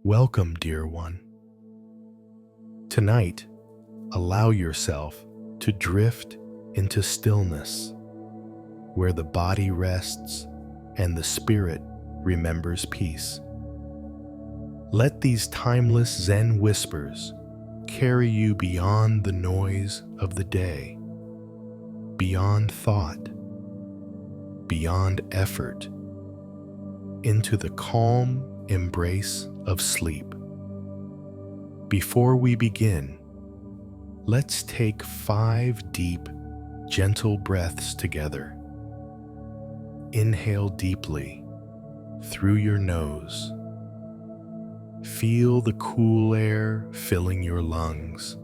Welcome, dear one. Tonight, allow yourself to drift into stillness, where the body rests and the spirit remembers peace. Let these timeless Zen whispers carry you beyond the noise of the day, beyond thought, beyond effort, into the calm embrace of sleep. Before we begin, let's take 5 deep, gentle breaths together. Inhale deeply through your nose. Feel the cool air filling your lungs.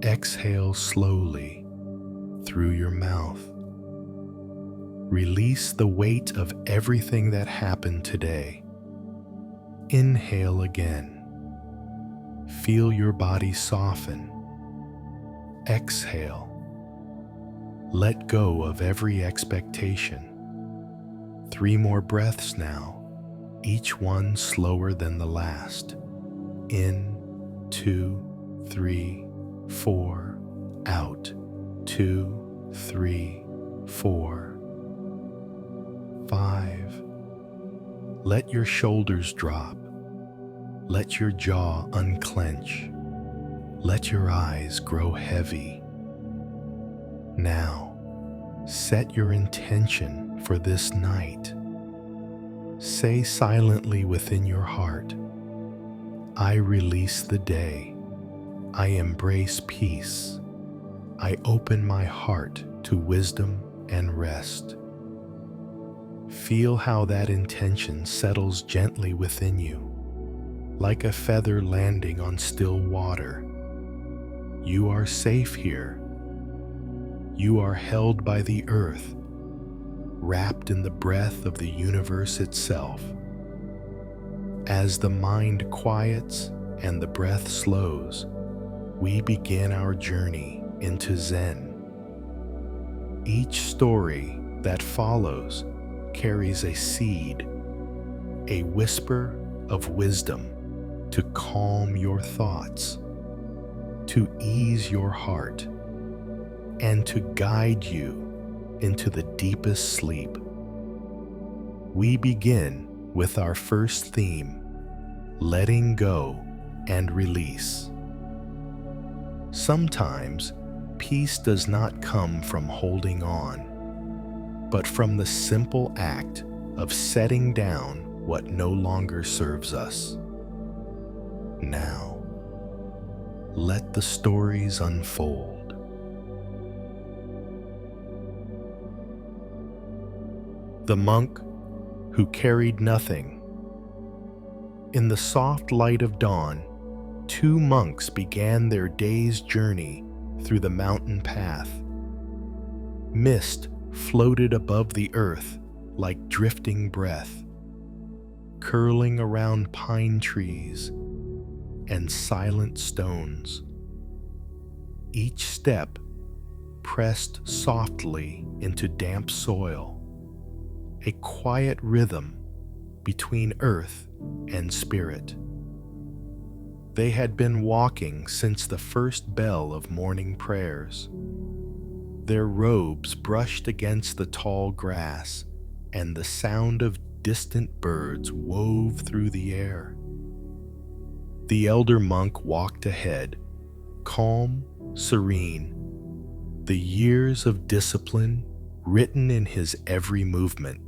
Exhale slowly through your mouth. Release the weight of everything that happened today. Inhale again. Feel your body soften. Exhale. Let go of every expectation. 3 more breaths now, each one slower than the last. In, 2, 3, 4, out, 2, 3, 4, 5. Let your shoulders drop. Let your jaw unclench. Let your eyes grow heavy. Now, set your intention for this night. Say silently within your heart, I release the day. I embrace peace. I open my heart to wisdom and rest. Feel how that intention settles gently within you, like a feather landing on still water. You are safe here. You are held by the earth, wrapped in the breath of the universe itself. As the mind quiets and the breath slows, we begin our journey into Zen. Each story that follows carries a seed, a whisper of wisdom to calm your thoughts, to ease your heart, and to guide you into the deepest sleep. We begin with our first theme, letting go and release. Sometimes, peace does not come from holding on, but from the simple act of setting down what no longer serves us. Now, let the stories unfold. The monk who carried nothing. In the soft light of dawn, 2 monks began their day's journey through the mountain path. Mist floated above the earth like drifting breath, curling around pine trees and silent stones. Each step pressed softly into damp soil, a quiet rhythm between earth and spirit. They had been walking since the first bell of morning prayers. Their robes brushed against the tall grass, and the sound of distant birds wove through the air. The elder monk walked ahead, calm, serene, the years of discipline written in his every movement.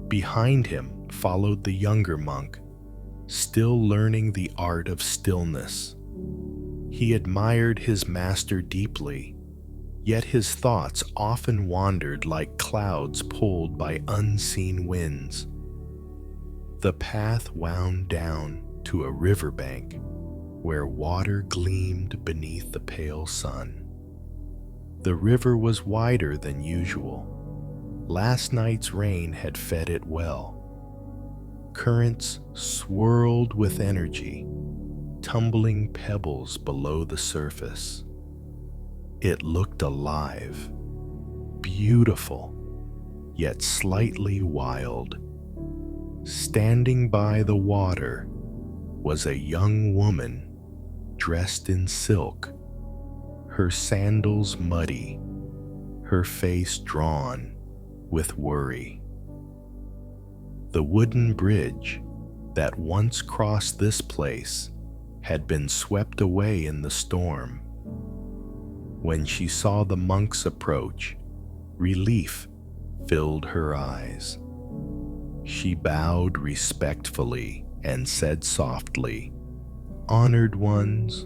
Behind him followed the younger monk, still learning the art of stillness. He admired his master deeply, yet his thoughts often wandered like clouds pulled by unseen winds. The path wound down to a riverbank where water gleamed beneath the pale sun. The river was wider than usual. Last night's rain had fed it well. Currents swirled with energy, tumbling pebbles below the surface. It looked alive, beautiful, yet slightly wild. Standing by the water was a young woman dressed in silk, her sandals muddy, her face drawn with worry. The wooden bridge that once crossed this place had been swept away in the storm. When she saw the monks approach, relief filled her eyes. She bowed respectfully and said softly, "Honored ones,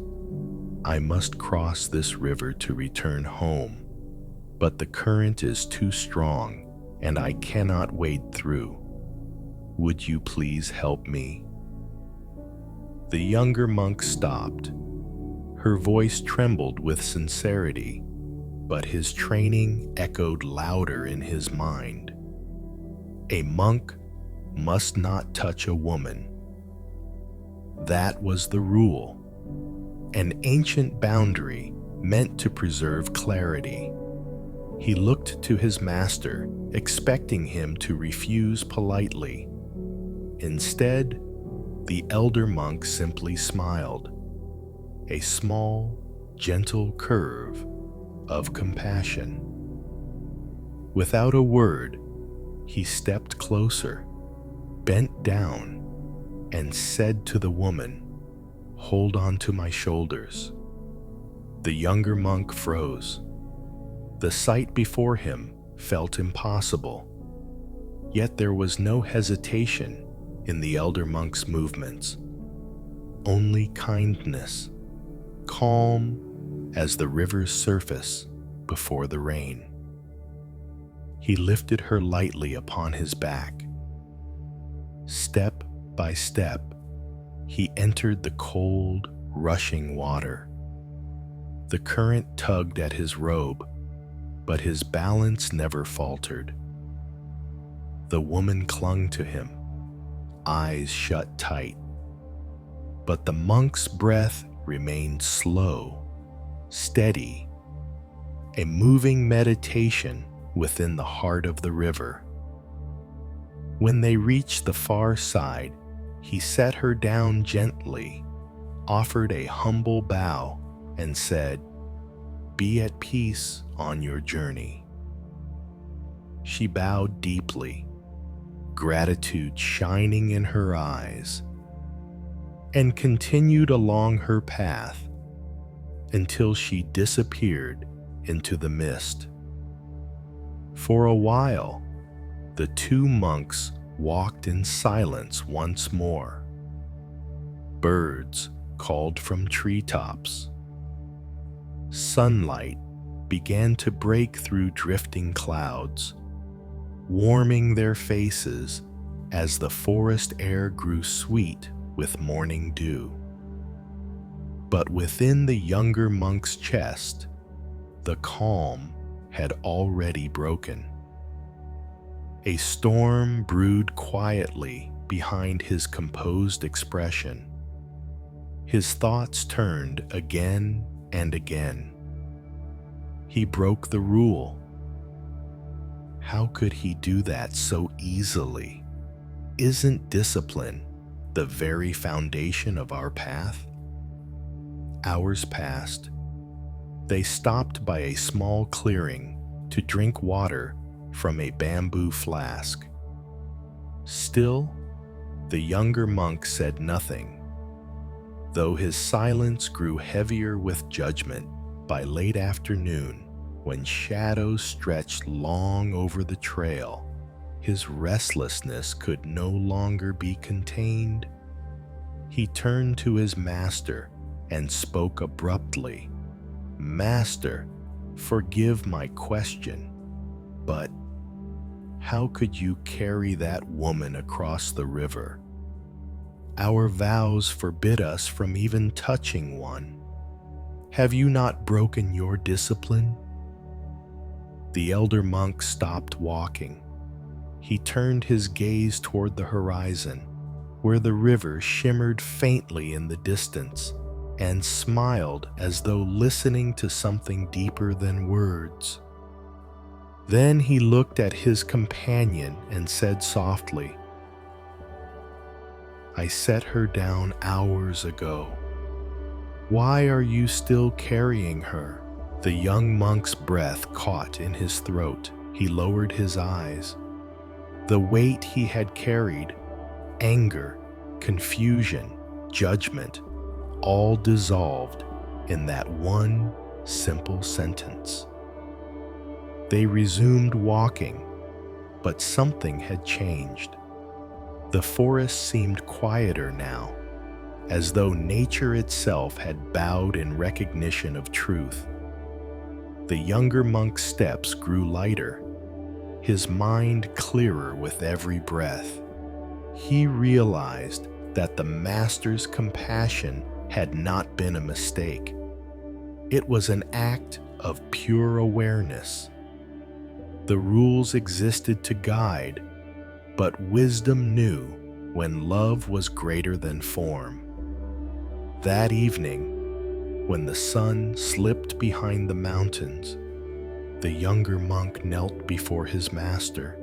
I must cross this river to return home, but the current is too strong and I cannot wade through. Would you please help me?" The younger monk stopped. Her voice trembled with sincerity, but his training echoed louder in his mind. A monk must not touch a woman. That was the rule, an ancient boundary meant to preserve clarity. He looked to his master, expecting him to refuse politely. Instead, the elder monk simply smiled, a small, gentle curve of compassion. Without a word, he stepped closer, bent down, and said to the woman, "Hold on to my shoulders." The younger monk froze. The sight before him felt impossible, yet there was no hesitation in the elder monk's movements, only kindness, calm as the river's surface before the rain. He lifted her lightly upon his back. Step by step, he entered the cold, rushing water. The current tugged at his robe, but his balance never faltered. The woman clung to him, eyes shut tight, but the monk's breath remained slow, steady, a moving meditation within the heart of the river. When they reached the far side, he set her down gently, offered a humble bow, and said, "Be at peace on your journey." She bowed deeply, gratitude shining in her eyes, and continued along her path until she disappeared into the mist. For a while, the two monks walked in silence once more. Birds called from treetops. Sunlight began to break through drifting clouds, warming their faces as the forest air grew sweet with morning dew. But within the younger monk's chest, the calm had already broken. A storm brewed quietly behind his composed expression. His thoughts turned again and again. He broke the rule. How could he do that so easily? Isn't discipline the very foundation of our path? Hours passed. They stopped by a small clearing to drink water from a bamboo flask. Still, the younger monk said nothing, though his silence grew heavier with judgment by late afternoon when shadows stretched long over the trail. His restlessness could no longer be contained. He turned to his master and spoke abruptly. "Master, forgive my question, but how could you carry that woman across the river? Our vows forbid us from even touching one. Have you not broken your discipline?" The elder monk stopped walking. He turned his gaze toward the horizon, where the river shimmered faintly in the distance, and smiled as though listening to something deeper than words. Then he looked at his companion and said softly, I set her down hours ago. Why are you still carrying her?" The young monk's breath caught in his throat. He lowered his eyes. The weight he had carried, anger, confusion, judgment, all dissolved in that one simple sentence. They resumed walking, but something had changed. The forest seemed quieter now, as though nature itself had bowed in recognition of truth. The younger monk's steps grew lighter, his mind clearer with every breath. He realized that the master's compassion had not been a mistake. It was an act of pure awareness. The rules existed to guide, but wisdom knew when love was greater than form. That evening, when the sun slipped behind the mountains, the younger monk knelt before his master.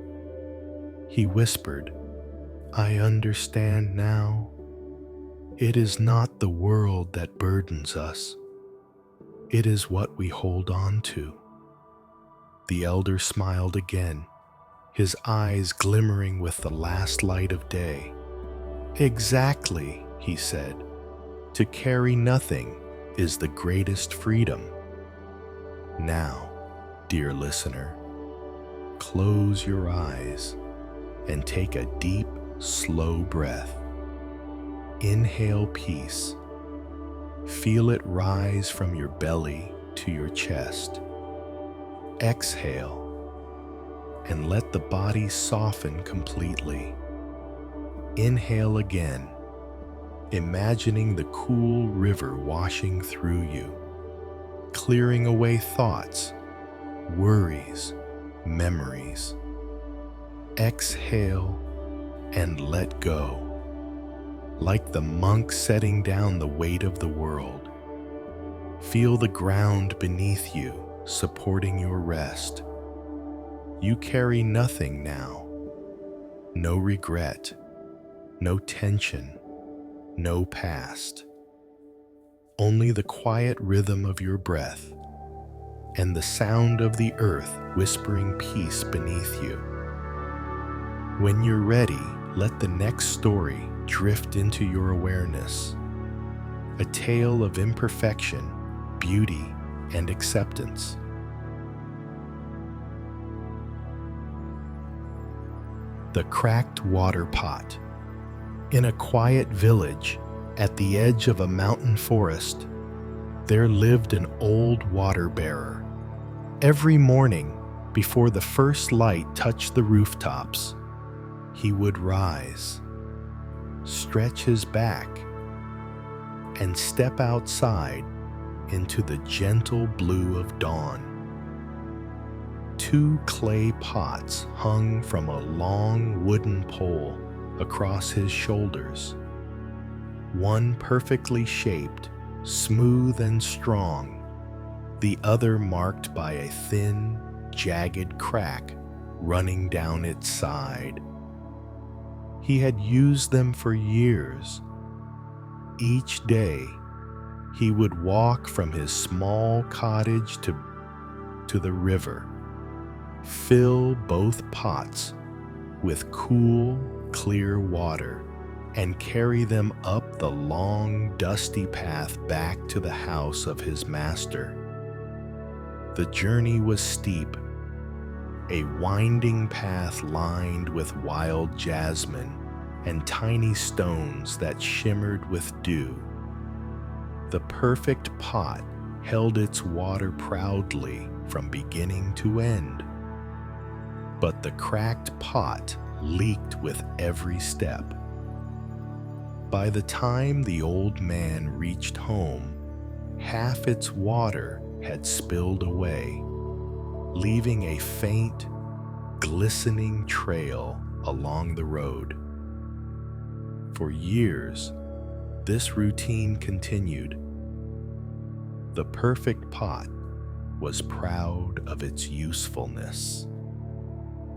He whispered, "I understand now. It is not the world that burdens us. It is what we hold on to." The elder smiled again, his eyes glimmering with the last light of day. "Exactly," he said. "To carry nothing is the greatest freedom." Now, dear listener, close your eyes and take a deep, slow breath. Inhale peace. Feel it rise from your belly to your chest. Exhale, and let the body soften completely. Inhale again, imagining the cool river washing through you, clearing away thoughts, worries, memories. Exhale and let go, like the monk setting down the weight of the world. Feel the ground beneath you, supporting your rest. You carry nothing now. No regret, no tension, no past. Only the quiet rhythm of your breath and the sound of the earth whispering peace beneath you. When you're ready, let the next story drift into your awareness. A tale of imperfection, beauty, and acceptance. The Cracked Water Pot. In a quiet village at the edge of a mountain forest, there lived an old water bearer. Every morning, before the first light touched the rooftops, he would rise, stretch his back, and step outside into the gentle blue of dawn. 2 clay pots hung from a long wooden pole across his shoulders. One perfectly shaped, smooth and strong, the other marked by a thin, jagged crack running down its side. He had used them for years. Each day, he would walk from his small cottage to the river, fill both pots with cool, clear water, and carry them up the long, dusty path back to the house of his master. The journey was steep, a winding path lined with wild jasmine and tiny stones that shimmered with dew. The perfect pot held its water proudly from beginning to end. But the cracked pot leaked with every step. By the time the old man reached home, half its water had spilled away, leaving a faint, glistening trail along the road. For years, this routine continued. The perfect pot was proud of its usefulness.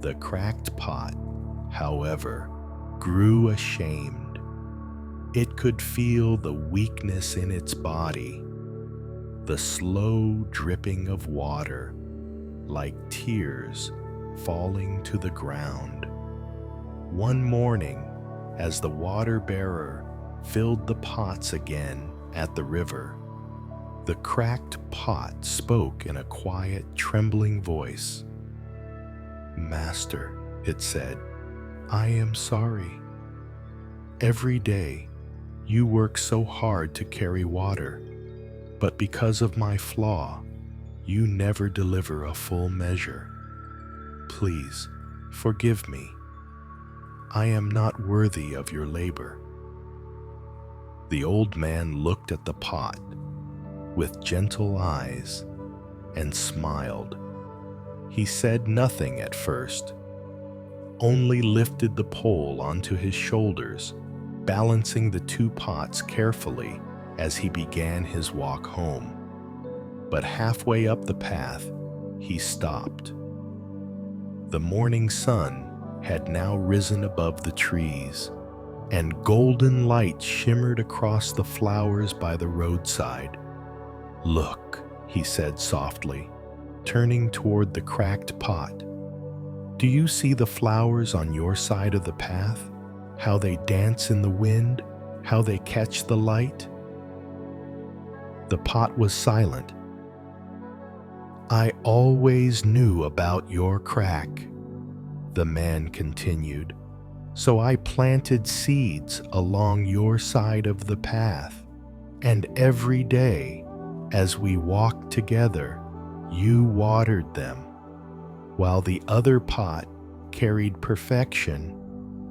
The cracked pot, however, grew ashamed. It could feel the weakness in its body, the slow dripping of water, like tears falling to the ground. One morning, as the water bearer filled the pots again at the river, the cracked pot spoke in a quiet, trembling voice. "Master," it said, "I am sorry. Every day you work so hard to carry water, but because of my flaw, you never deliver a full measure. Please, forgive me. I am not worthy of your labor." The old man looked at the pot with gentle eyes and smiled. He said nothing at first, only lifted the pole onto his shoulders, balancing the two pots carefully as he began his walk home. But halfway up the path, he stopped. The morning sun had now risen above the trees, and golden light shimmered across the flowers by the roadside. "Look," he said softly, turning toward the cracked pot. "Do you see the flowers on your side of the path? How they dance in the wind, how they catch the light?" The pot was silent. "I always knew about your crack," the man continued, "so I planted seeds along your side of the path, and every day, as we walked together, you watered them. While the other pot carried perfection,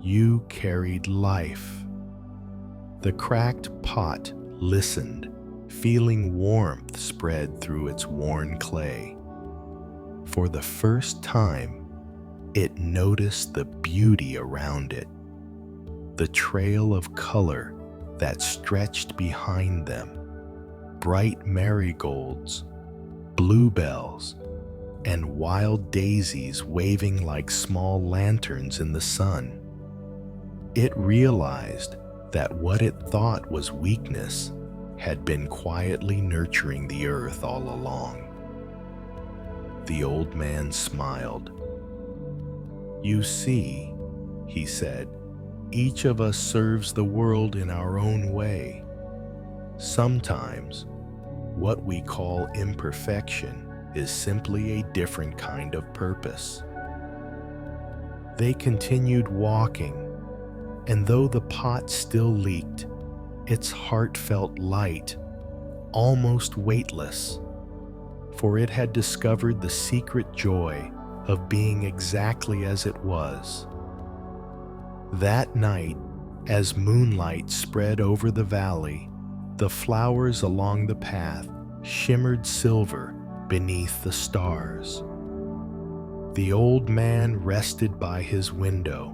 you carried life." The cracked pot listened, feeling warmth spread through its worn clay. For the first time, it noticed the beauty around it, the trail of color that stretched behind them, bright marigolds, bluebells, and wild daisies waving like small lanterns in the sun. It realized that what it thought was weakness had been quietly nurturing the earth all along. The old man smiled. "You see," he said, "each of us serves the world in our own way. Sometimes, what we call imperfection is simply a different kind of purpose." They continued walking, and though the pot still leaked, its heart felt light, almost weightless, for it had discovered the secret joy of being exactly as it was. That night, as moonlight spread over the valley, the flowers along the path shimmered silver beneath the stars. The old man rested by his window,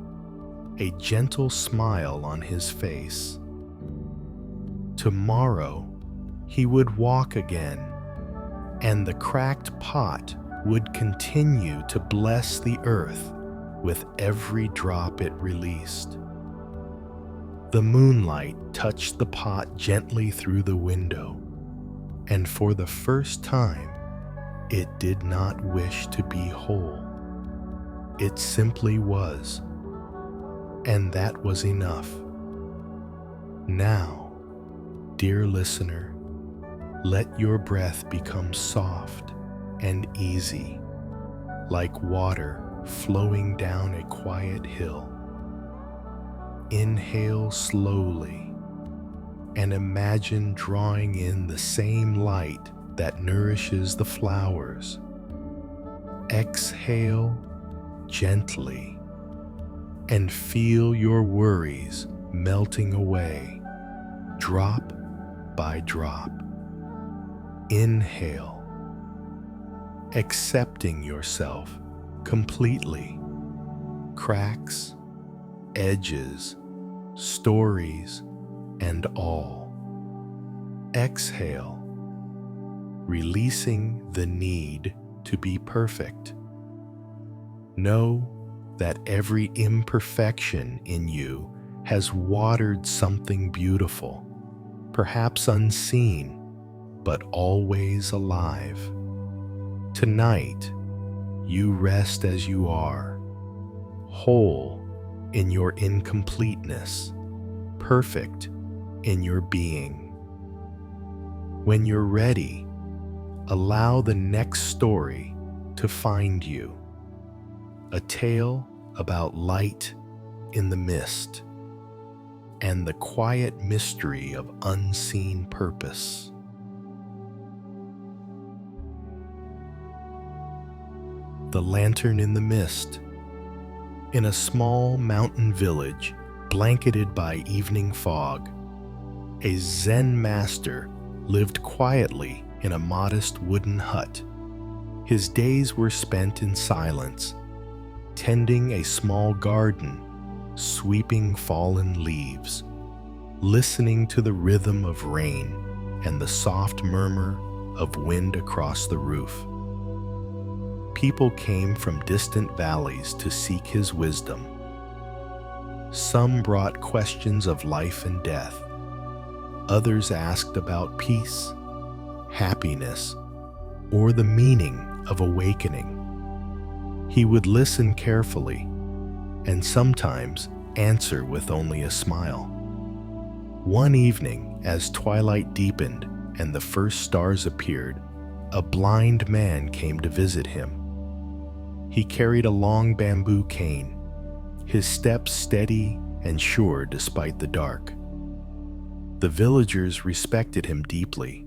a gentle smile on his face. Tomorrow, he would walk again, and the cracked pot would continue to bless the earth with every drop it released. The moonlight touched the pot gently through the window, and for the first time, it did not wish to be whole. It simply was, and that was enough. Now, dear listener, let your breath become soft and easy, like water flowing down a quiet hill. Inhale slowly and imagine drawing in the same light that nourishes the flowers. Exhale gently and feel your worries melting away, drop by drop. Inhale, accepting yourself completely, cracks, edges, stories, and all. Exhale, releasing the need to be perfect. Know that every imperfection in you has watered something beautiful, perhaps unseen, but always alive. Tonight, you rest as you are, whole in your incompleteness, perfect in your being. When you're ready, allow the next story to find you, a tale about light in the mist and the quiet mystery of unseen purpose. The Lantern in the Mist. In a small mountain village blanketed by evening fog, a Zen master lived quietly in a modest wooden hut. His days were spent in silence, tending a small garden, sweeping fallen leaves, listening to the rhythm of rain and the soft murmur of wind across the roof. People came from distant valleys to seek his wisdom. Some brought questions of life and death. Others asked about peace, happiness, or the meaning of awakening. He would listen carefully and sometimes answer with only a smile. One evening, as twilight deepened and the first stars appeared, a blind man came to visit him. He carried a long bamboo cane, his steps steady and sure despite the dark. The villagers respected him deeply.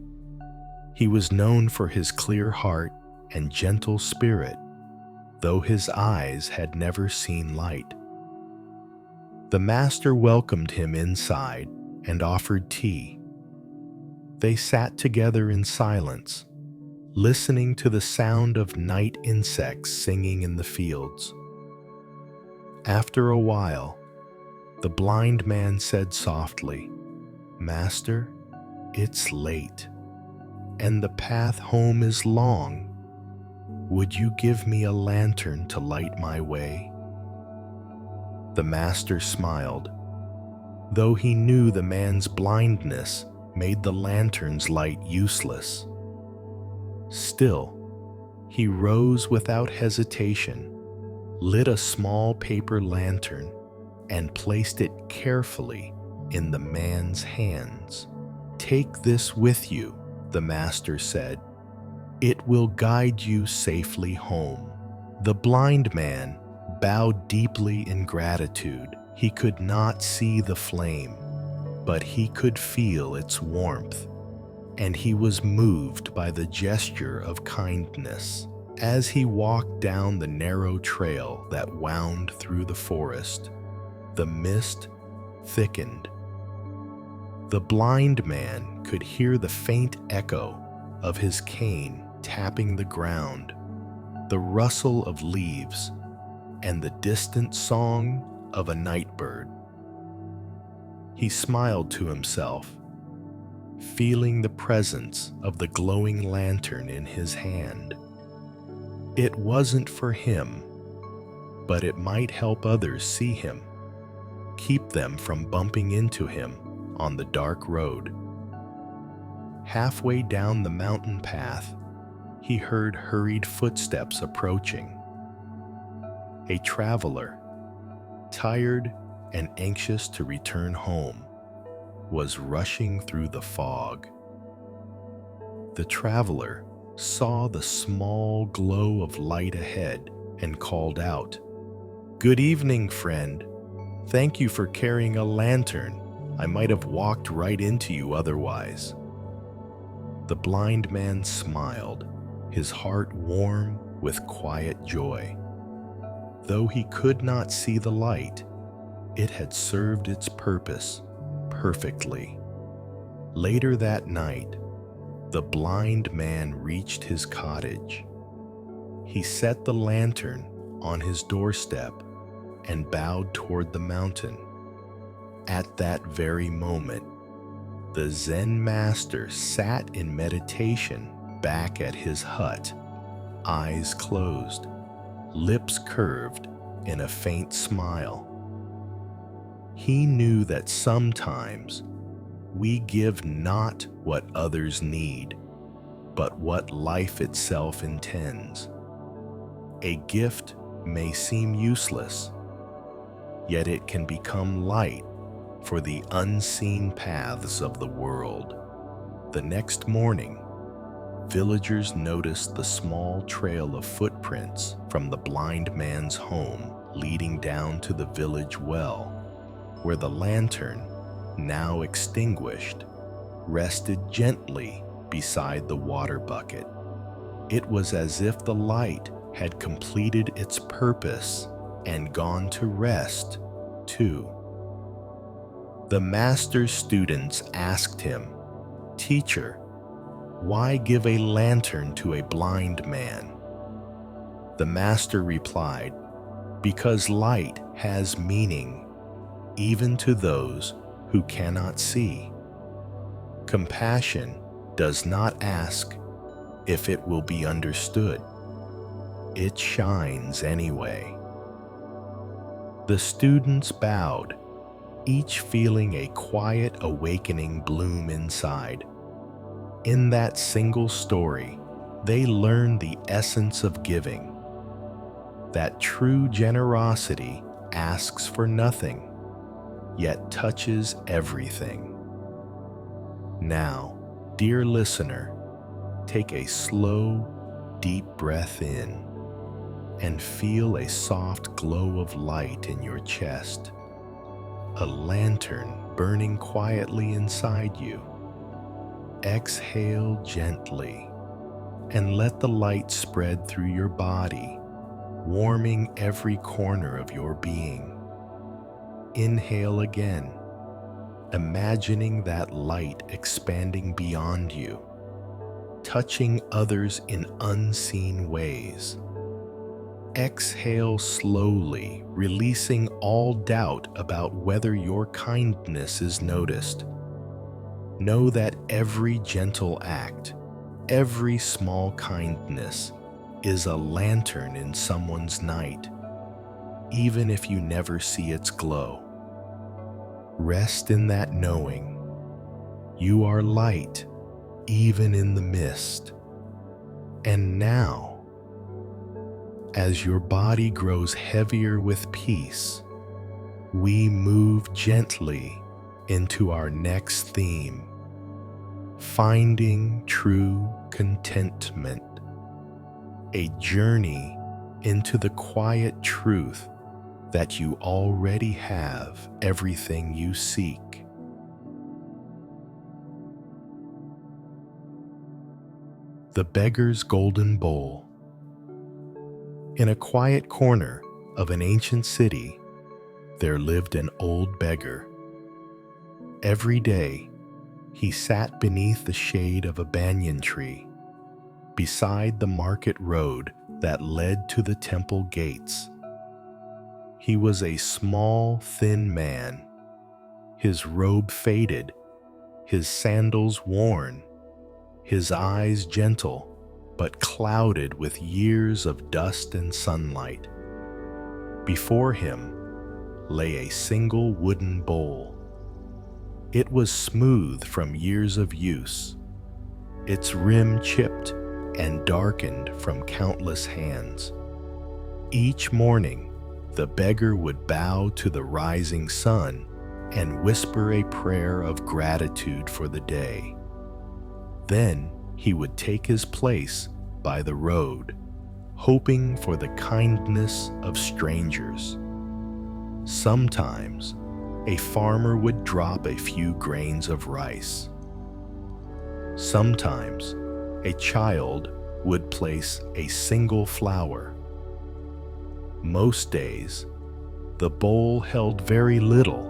He was known for his clear heart and gentle spirit, though his eyes had never seen light. The master welcomed him inside and offered tea. They sat together in silence, listening to the sound of night insects singing in the fields. After a while, the blind man said softly, "Master, it's late, and the path home is long. Would you give me a lantern to light my way?" The master smiled, though he knew the man's blindness made the lantern's light useless. Still, he rose without hesitation, lit a small paper lantern, and placed it carefully in the man's hands. "Take this with you," the master said. "It will guide you safely home." The blind man bowed deeply in gratitude. He could not see the flame, but he could feel its warmth, and he was moved by the gesture of kindness. As he walked down the narrow trail that wound through the forest, the mist thickened. The blind man could hear the faint echo of his cane tapping the ground, the rustle of leaves, and the distant song of a night bird. He smiled to himself, feeling the presence of the glowing lantern in his hand. It wasn't for him, but it might help others see him, keep them from bumping into him on the dark road. Halfway down the mountain path, he heard hurried footsteps approaching. A traveler, tired and anxious to return home, was rushing through the fog. The traveler saw the small glow of light ahead and called out, "Good evening, friend. Thank you for carrying a lantern. I might have walked right into you otherwise." The blind man smiled, his heart warm with quiet joy. Though he could not see the light, it had served its purpose perfectly. Later that night, the blind man reached his cottage. He set the lantern on his doorstep and bowed toward the mountain. At that very moment, the Zen master sat in meditation back at his hut, eyes closed, lips curved in a faint smile. He knew that sometimes we give not what others need, but what life itself intends. A gift may seem useless, yet it can become light for the unseen paths of the world. The next morning, villagers noticed the small trail of footprints from the blind man's home leading down to the village well, where the lantern, now extinguished, rested gently beside the water bucket. It was as if the light had completed its purpose and gone to rest, too. The master's students asked him, "Teacher, why give a lantern to a blind man?" The master replied, "Because light has meaning, even to those who cannot see. Compassion does not ask if it will be understood. It shines anyway." The students bowed, each feeling a quiet awakening bloom inside. In that single story, they learned the essence of giving, that true generosity asks for nothing, yet touches everything. Now, dear listener, take a slow, deep breath in and feel a soft glow of light in your chest, a lantern burning quietly inside you. Exhale gently and let the light spread through your body, warming every corner of your being. Inhale again, imagining that light expanding beyond you, touching others in unseen ways. Exhale slowly, releasing all doubt about whether your kindness is noticed. Know that every gentle act, every small kindness, is a lantern in someone's night, even if you never see its glow. Rest in that knowing. You are light, even in the mist. And now, as your body grows heavier with peace, we move gently into our next theme, finding true contentment, a journey into the quiet truth that you already have everything you seek. The Beggar's Golden Bowl. In a quiet corner of an ancient city, there lived an old beggar. Every day, he sat beneath the shade of a banyan tree, beside the market road that led to the temple gates. He was a small, thin man, his robe faded, his sandals worn, his eyes gentle but clouded with years of dust and sunlight. Before him lay a single wooden bowl. It was smooth from years of use, its rim chipped and darkened from countless hands. Each morning, the beggar would bow to the rising sun and whisper a prayer of gratitude for the day. Then he would take his place by the road, hoping for the kindness of strangers. Sometimes, a farmer would drop a few grains of rice. Sometimes, a child would place a single flower. Most days, the bowl held very little,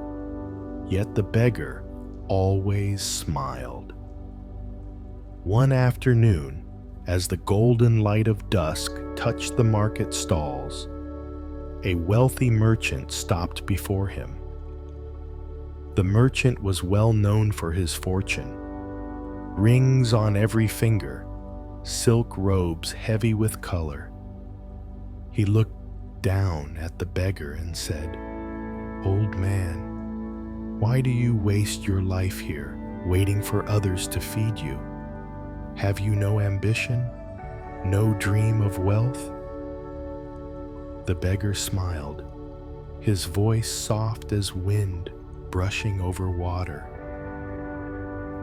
yet the beggar always smiled. One afternoon, as the golden light of dusk touched the market stalls, a wealthy merchant stopped before him. The merchant was well known for his fortune. Rings on every finger, silk robes heavy with color. He looked down at the beggar and said, "Old man, Why do you waste your life here, waiting for others to feed you? Have you no ambition, no dream of wealth?" The beggar smiled, his voice soft as wind brushing over water.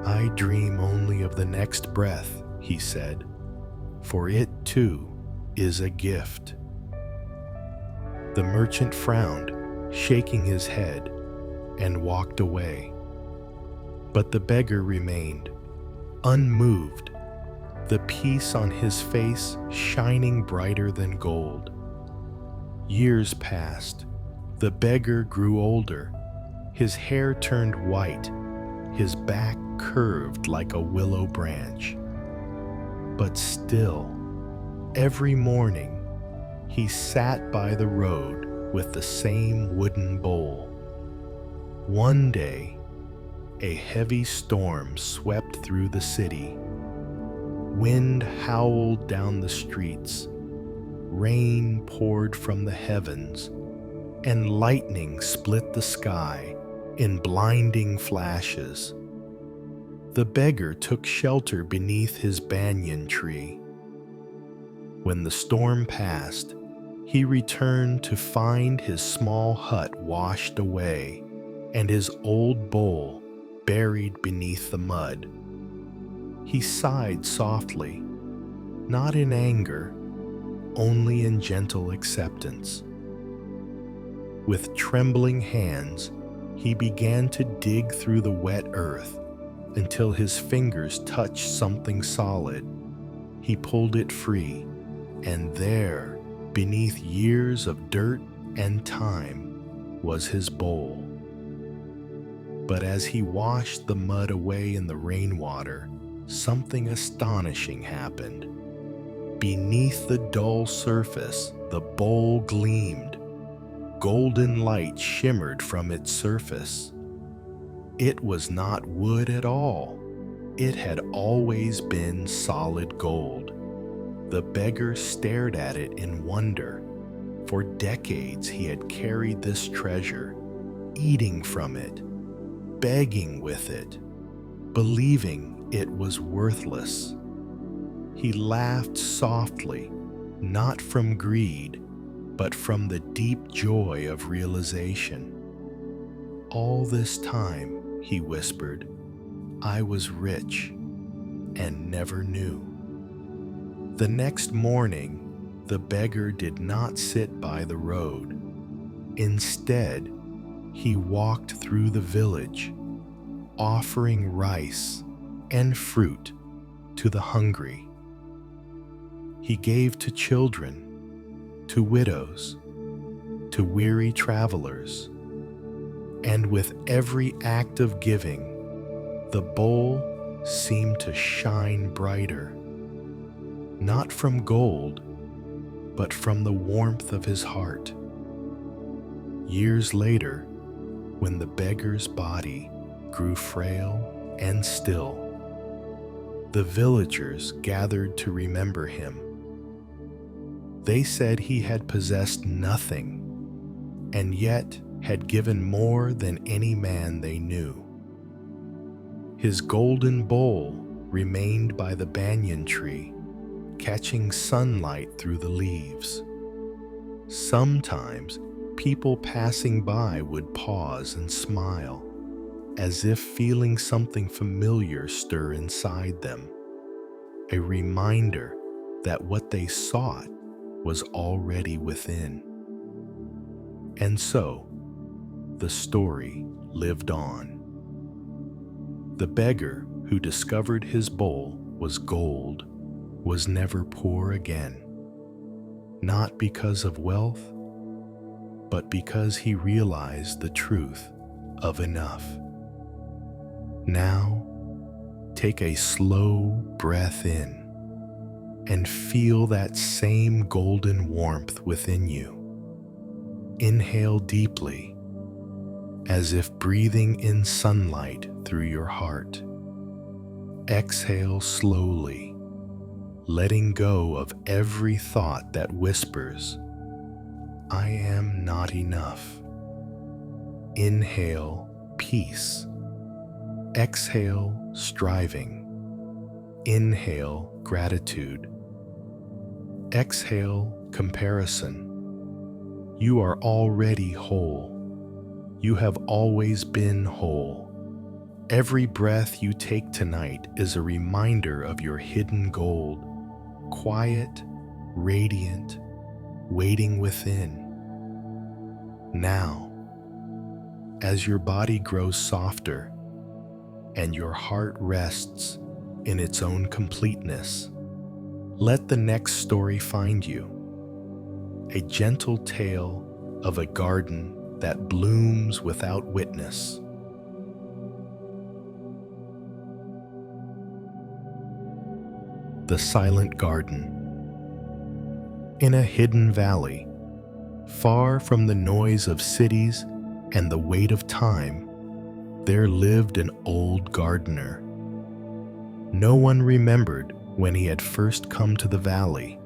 "I dream only of the next breath," he said, "for it too is a gift." The merchant frowned, shaking his head, and walked away. But the beggar remained, unmoved, the peace on his face shining brighter than gold. Years passed. The beggar grew older. His hair turned white, his back curved like a willow branch. But still, every morning, he sat by the road with the same wooden bowl. One day, a heavy storm swept through the city. Wind howled down the streets, rain poured from the heavens, and lightning split the sky in blinding flashes. The beggar took shelter beneath his banyan tree. When the storm passed, he returned to find his small hut washed away and his old bowl buried beneath the mud. He sighed softly, not in anger, only in gentle acceptance. With trembling hands, he began to dig through the wet earth until his fingers touched something solid. He pulled it free, and there, beneath years of dirt and time, was his bowl. But as he washed the mud away in the rainwater, something astonishing happened. Beneath the dull surface, the bowl gleamed. Golden light shimmered from its surface. It was not wood at all. It had always been solid gold. The beggar stared at it in wonder. For decades he had carried this treasure, eating from it, begging with it, believing it was worthless. He laughed softly, not from greed, but from the deep joy of realization. "All this time," he whispered, "I was rich and never knew." The next morning, the beggar did not sit by the road. Instead, he walked through the village, offering rice and fruit to the hungry. He gave to children, to widows, to weary travelers, and with every act of giving, the bowl seemed to shine brighter, not from gold, but from the warmth of his heart. Years later, when the beggar's body grew frail and still, the villagers gathered to remember him. They said he had possessed nothing, and yet had given more than any man they knew. His golden bowl remained by the banyan tree, catching sunlight through the leaves. Sometimes people passing by would pause and smile, as if feeling something familiar stir inside them, a reminder that what they sought was already within. And so, the story lived on. The beggar who discovered his bowl was gold was never poor again, not because of wealth, but because he realized the truth of enough. Now, take a slow breath in and feel that same golden warmth within you. Inhale deeply, as if breathing in sunlight through your heart. Exhale slowly, letting go of every thought that whispers, "I am not enough." Inhale peace. Exhale, striving. Inhale, gratitude. Exhale, comparison. You are already whole. You have always been whole. Every breath you take tonight is a reminder of your hidden gold, quiet, radiant, waiting within. Now, as your body grows softer and your heart rests in its own completeness, let the next story find you. A gentle tale of a garden that blooms without witness. The Silent Garden. In a hidden valley, far from the noise of cities and the weight of time, there lived an old gardener. No one remembered when he had first come to the valley.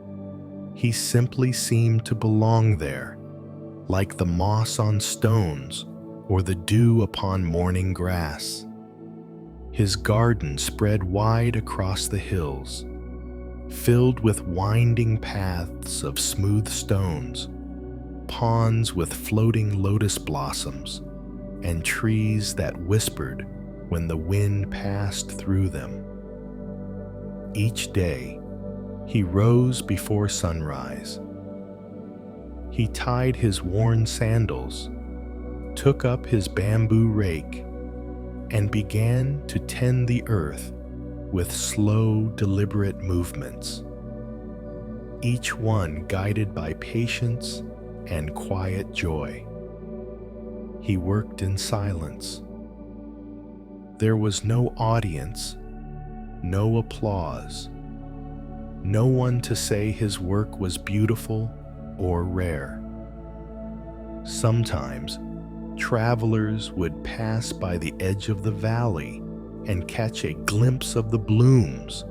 He simply seemed to belong there, like the moss on stones or the dew upon morning grass. His garden spread wide across the hills, filled with winding paths of smooth stones, ponds with floating lotus blossoms, and trees that whispered when the wind passed through them. Each day, he rose before sunrise. He tied his worn sandals, took up his bamboo rake, and began to tend the earth with slow, deliberate movements, each one guided by patience and quiet joy. He worked in silence. There was no audience, no applause, no one to say his work was beautiful or rare. Sometimes, travelers would pass by the edge of the valley and catch a glimpse of the blooms,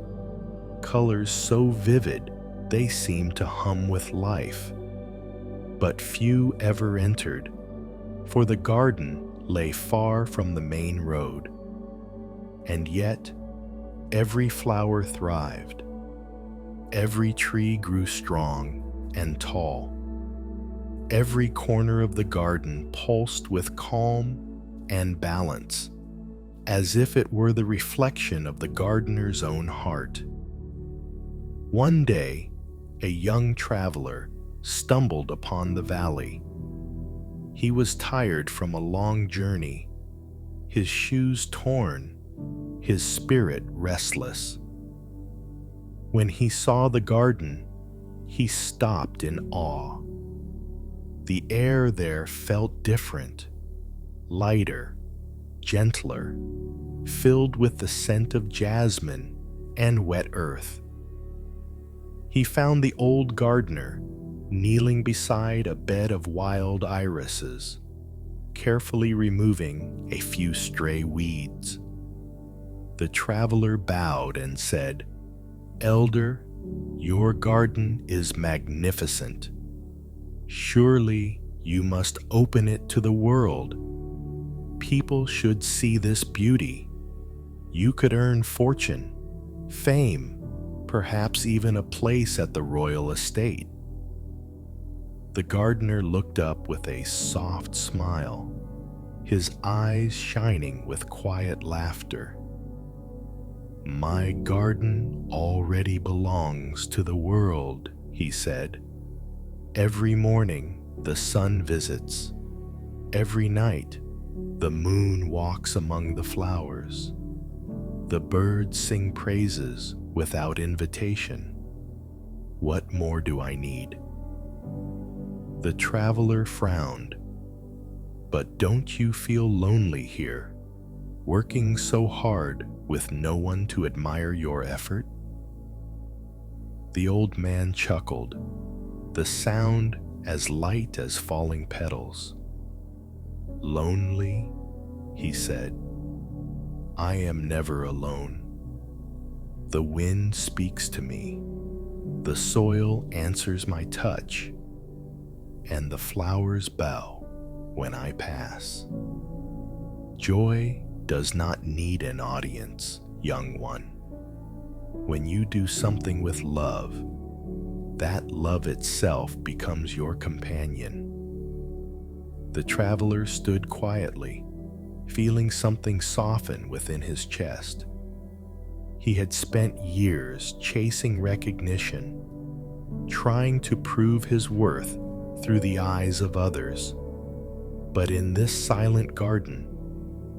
colors so vivid they seemed to hum with life. But few ever entered, for the garden lay far from the main road. And yet, every flower thrived. Every tree grew strong and tall. Every corner of the garden pulsed with calm and balance, as if it were the reflection of the gardener's own heart. One day, a young traveler stumbled upon the valley. He was tired from a long journey, his shoes torn, his spirit restless. When he saw the garden, he stopped in awe. The air there felt different, lighter, gentler, filled with the scent of jasmine and wet earth. He found the old gardener kneeling beside a bed of wild irises, carefully removing a few stray weeds. The traveler bowed and said, "Elder, your garden is magnificent. Surely you must open it to the world. People should see this beauty. You could earn fortune, fame, perhaps even a place at the royal estate." The gardener looked up with a soft smile, his eyes shining with quiet laughter. "My garden already belongs to the world," he said. "Every morning the sun visits. Every night the moon walks among the flowers. The birds sing praises without invitation. What more do I need?" The traveler frowned. "But don't you feel lonely here, working so hard with no one to admire your effort?" The old man chuckled, the sound as light as falling petals. "Lonely?" he said. "I am never alone. The wind speaks to me, the soil answers my touch, and the flowers bow when I pass. Joy does not need an audience, young one. When you do something with love, that love itself becomes your companion. The traveler stood quietly, feeling something soften within his chest. He had spent years chasing recognition, trying to prove his worth through the eyes of others. But in this silent garden,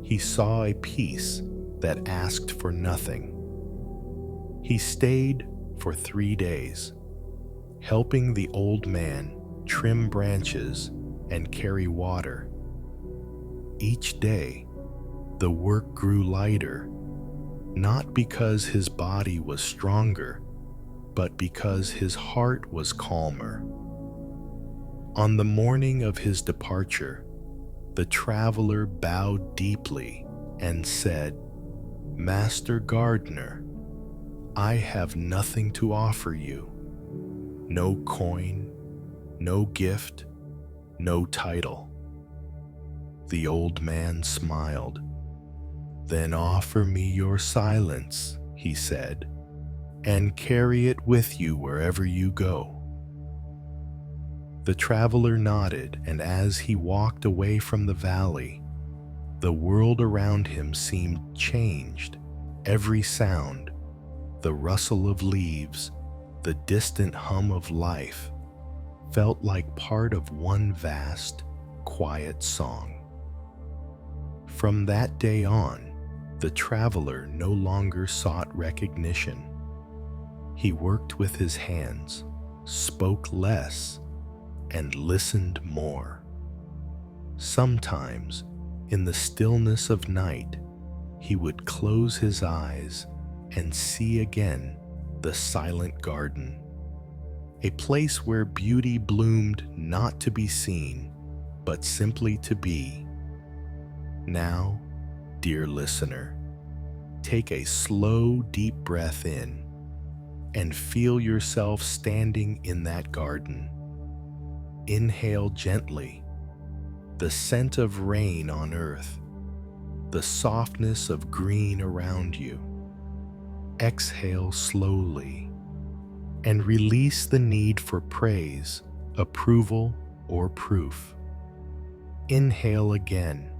he saw a peace that asked for nothing. He stayed for 3 days, helping the old man trim branches and carry water. Each day, the work grew lighter, not because his body was stronger, but because his heart was calmer. On the morning of his departure, the traveler bowed deeply and said, "Master Gardener, I have nothing to offer you. No coin, no gift, no title." The old man smiled. "Then offer me your silence," he said, "and carry it with you wherever you go." The traveler nodded, and as he walked away from the valley, the world around him seemed changed. Every sound, the rustle of leaves, the distant hum of life, felt like part of one vast, quiet song. From that day on, the traveler no longer sought recognition. He worked with his hands, spoke less, and listened more. Sometimes, in the stillness of night, he would close his eyes and see again the silent garden, a place where beauty bloomed not to be seen, but simply to be. Now, dear listener, take a slow, deep breath in and feel yourself standing in that garden. Inhale gently, the scent of rain on earth, the softness of green around you. Exhale slowly and release the need for praise, approval, or proof. Inhale again,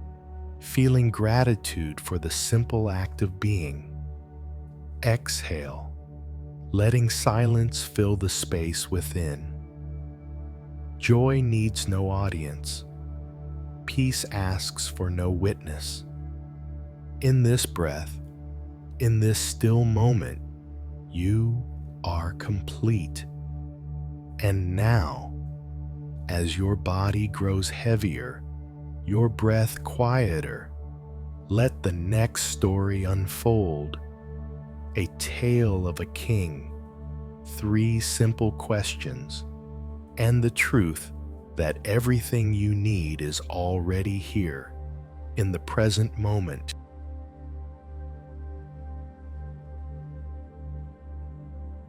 feeling gratitude for the simple act of being. Exhale, letting silence fill the space within. Joy needs no audience. Peace asks for no witness. In this breath, in this still moment, you are complete. And now, as your body grows heavier, your breath quieter, let the next story unfold. A tale of a king, 3 simple questions, and the truth that everything you need is already here, in the present moment.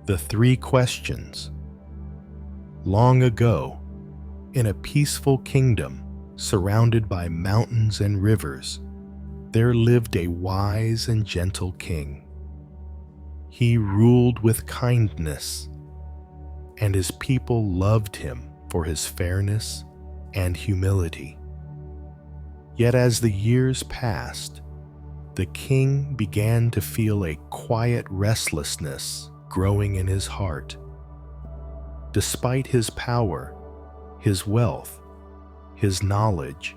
The 3 questions. Long ago, in a peaceful kingdom surrounded by mountains and rivers, there lived a wise and gentle king. He ruled with kindness, and his people loved him for his fairness and humility. Yet as the years passed, the king began to feel a quiet restlessness growing in his heart. Despite his power, his wealth, his knowledge,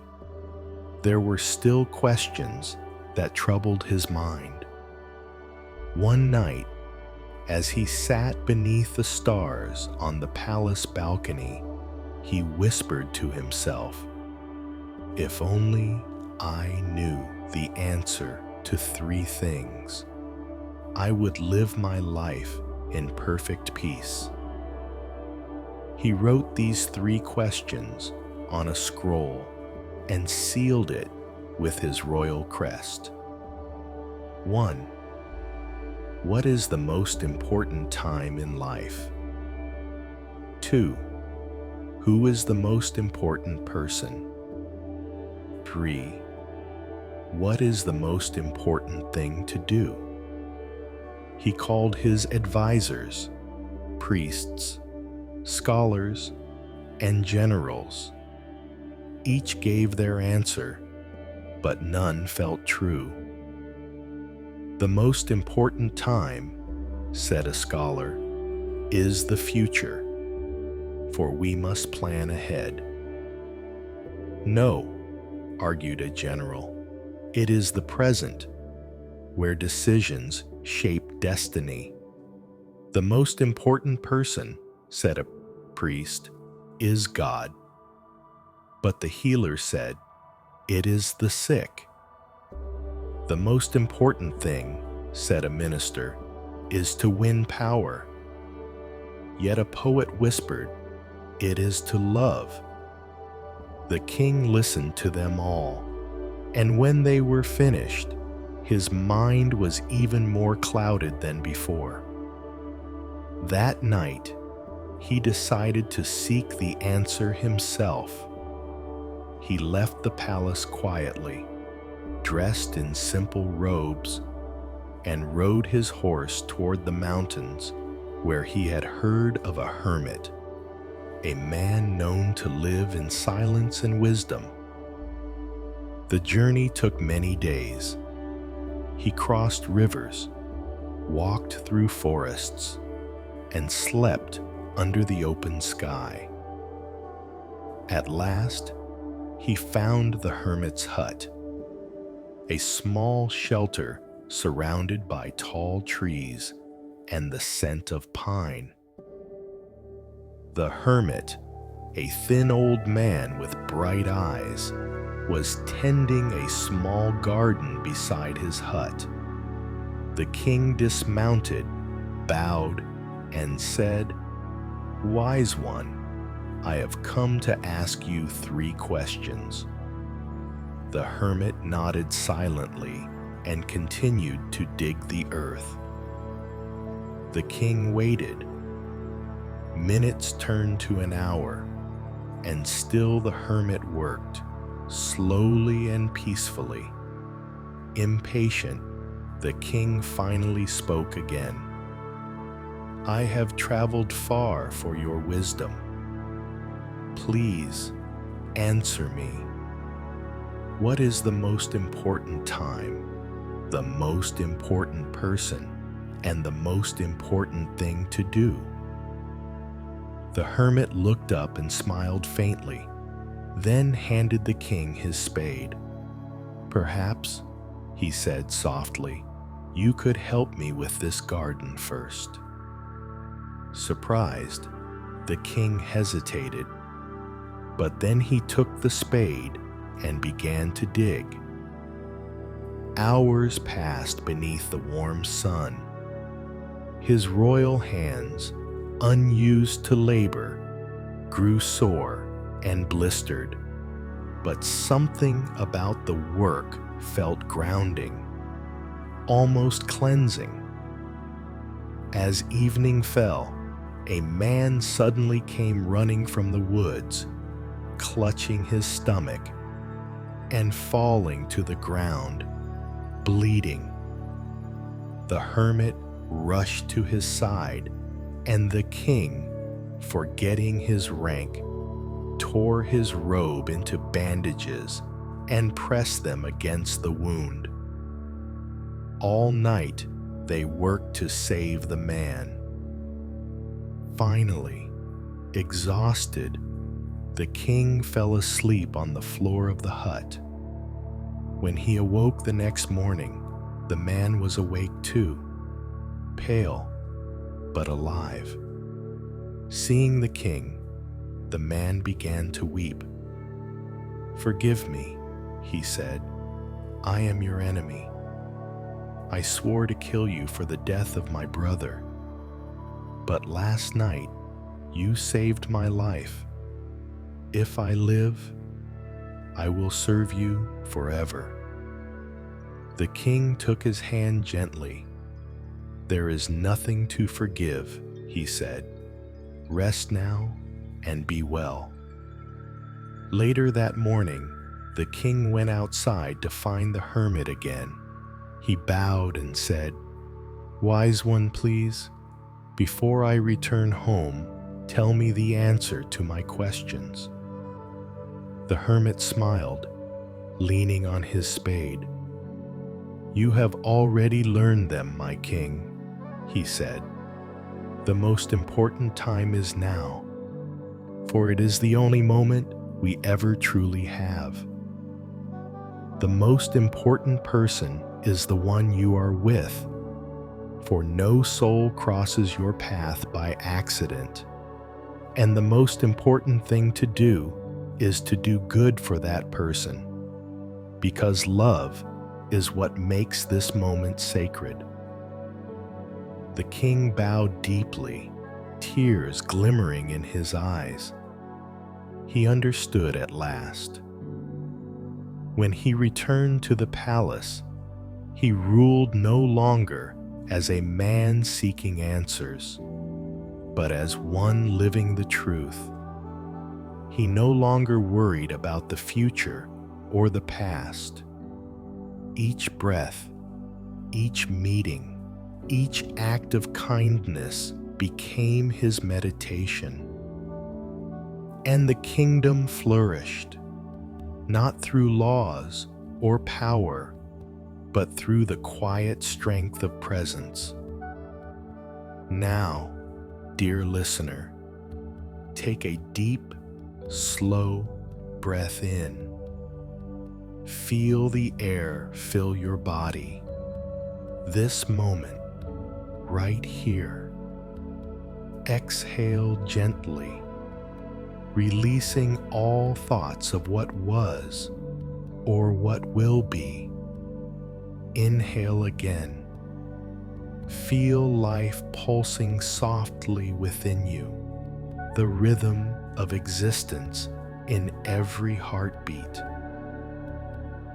there were still questions that troubled his mind. One night, as he sat beneath the stars on the palace balcony, he whispered to himself, "If only I knew the answer to 3 things, I would live my life in perfect peace." He wrote these 3 questions on a scroll and sealed it with his royal crest. 1. What is the most important time in life? 2. Who is the most important person? 3. What is the most important thing to do? He called his advisors, priests, scholars, and generals. Each gave their answer, but none felt true. The most important time, said a scholar, is the future, for we must plan ahead. No, argued a general, it is the present, where decisions shape destiny. The most important person, said a priest, is God. But the healer said, it is the sick. The most important thing, said a minister, is to win power. Yet a poet whispered, it is to love. The king listened to them all, and when they were finished, his mind was even more clouded than before. That night, he decided to seek the answer himself. He left the palace quietly, dressed in simple robes, and rode his horse toward the mountains where he had heard of a hermit, a man known to live in silence and wisdom. The journey took many days. He crossed rivers, walked through forests, and slept under the open sky. At last, he found the hermit's hut, a small shelter surrounded by tall trees and the scent of pine. The hermit, a thin old man with bright eyes, was tending a small garden beside his hut. The king dismounted, bowed, and said, "Wise one, I have come to ask you 3 questions." The hermit nodded silently and continued to dig the earth. The king waited. Minutes turned to an hour, and still the hermit worked, slowly and peacefully. Impatient, the king finally spoke again. "I have traveled far for your wisdom. Please, answer me. What is the most important time, the most important person, and the most important thing to do?" The hermit looked up and smiled faintly, then handed the king his spade. "Perhaps," he said softly, "you could help me with this garden first." Surprised, the king hesitated, but then he took the spade and began to dig. Hours passed beneath the warm sun. His royal hands, unused to labor, grew sore and blistered, but something about the work felt grounding, almost cleansing. As evening fell, a man suddenly came running from the woods, clutching his stomach and falling to the ground, bleeding. The hermit rushed to his side, and the king, forgetting his rank, tore his robe into bandages and pressed them against the wound. All night they worked to save the man. Finally, exhausted, the king fell asleep on the floor of the hut. When he awoke the next morning, the man was awake too, pale but alive. Seeing the king, the man began to weep. "Forgive me," he said. "I am your enemy. I swore to kill you for the death of my brother. But last night, you saved my life. If I live, I will serve you forever." The king took his hand gently. "There is nothing to forgive," he said. "Rest now and be well." Later that morning, The king went outside to find the hermit again. He bowed and said, "Wise one, please, before I return home, tell me the answer to my questions." The hermit smiled, leaning on his spade. "You have already learned them, my king," he said. "The most important time is now, for it is the only moment we ever truly have. The most important person is the one you are with, for no soul crosses your path by accident. And the most important thing to do is to do good for that person, because love is what makes this moment sacred." The king bowed deeply, tears glimmering in his eyes. He understood at last. When he returned to the palace, he ruled no longer as a man seeking answers, but as one living the truth. He no longer worried about the future or the past. Each breath, each meeting, each act of kindness became his meditation. And the kingdom flourished, not through laws or power, but through the quiet strength of presence. Now, dear listener, take a deep, slow breath in. Feel the air fill your body. This moment, right here. Exhale gently, releasing all thoughts of what was or what will be. Inhale again. Feel life pulsing softly within you, the rhythm of existence in every heartbeat.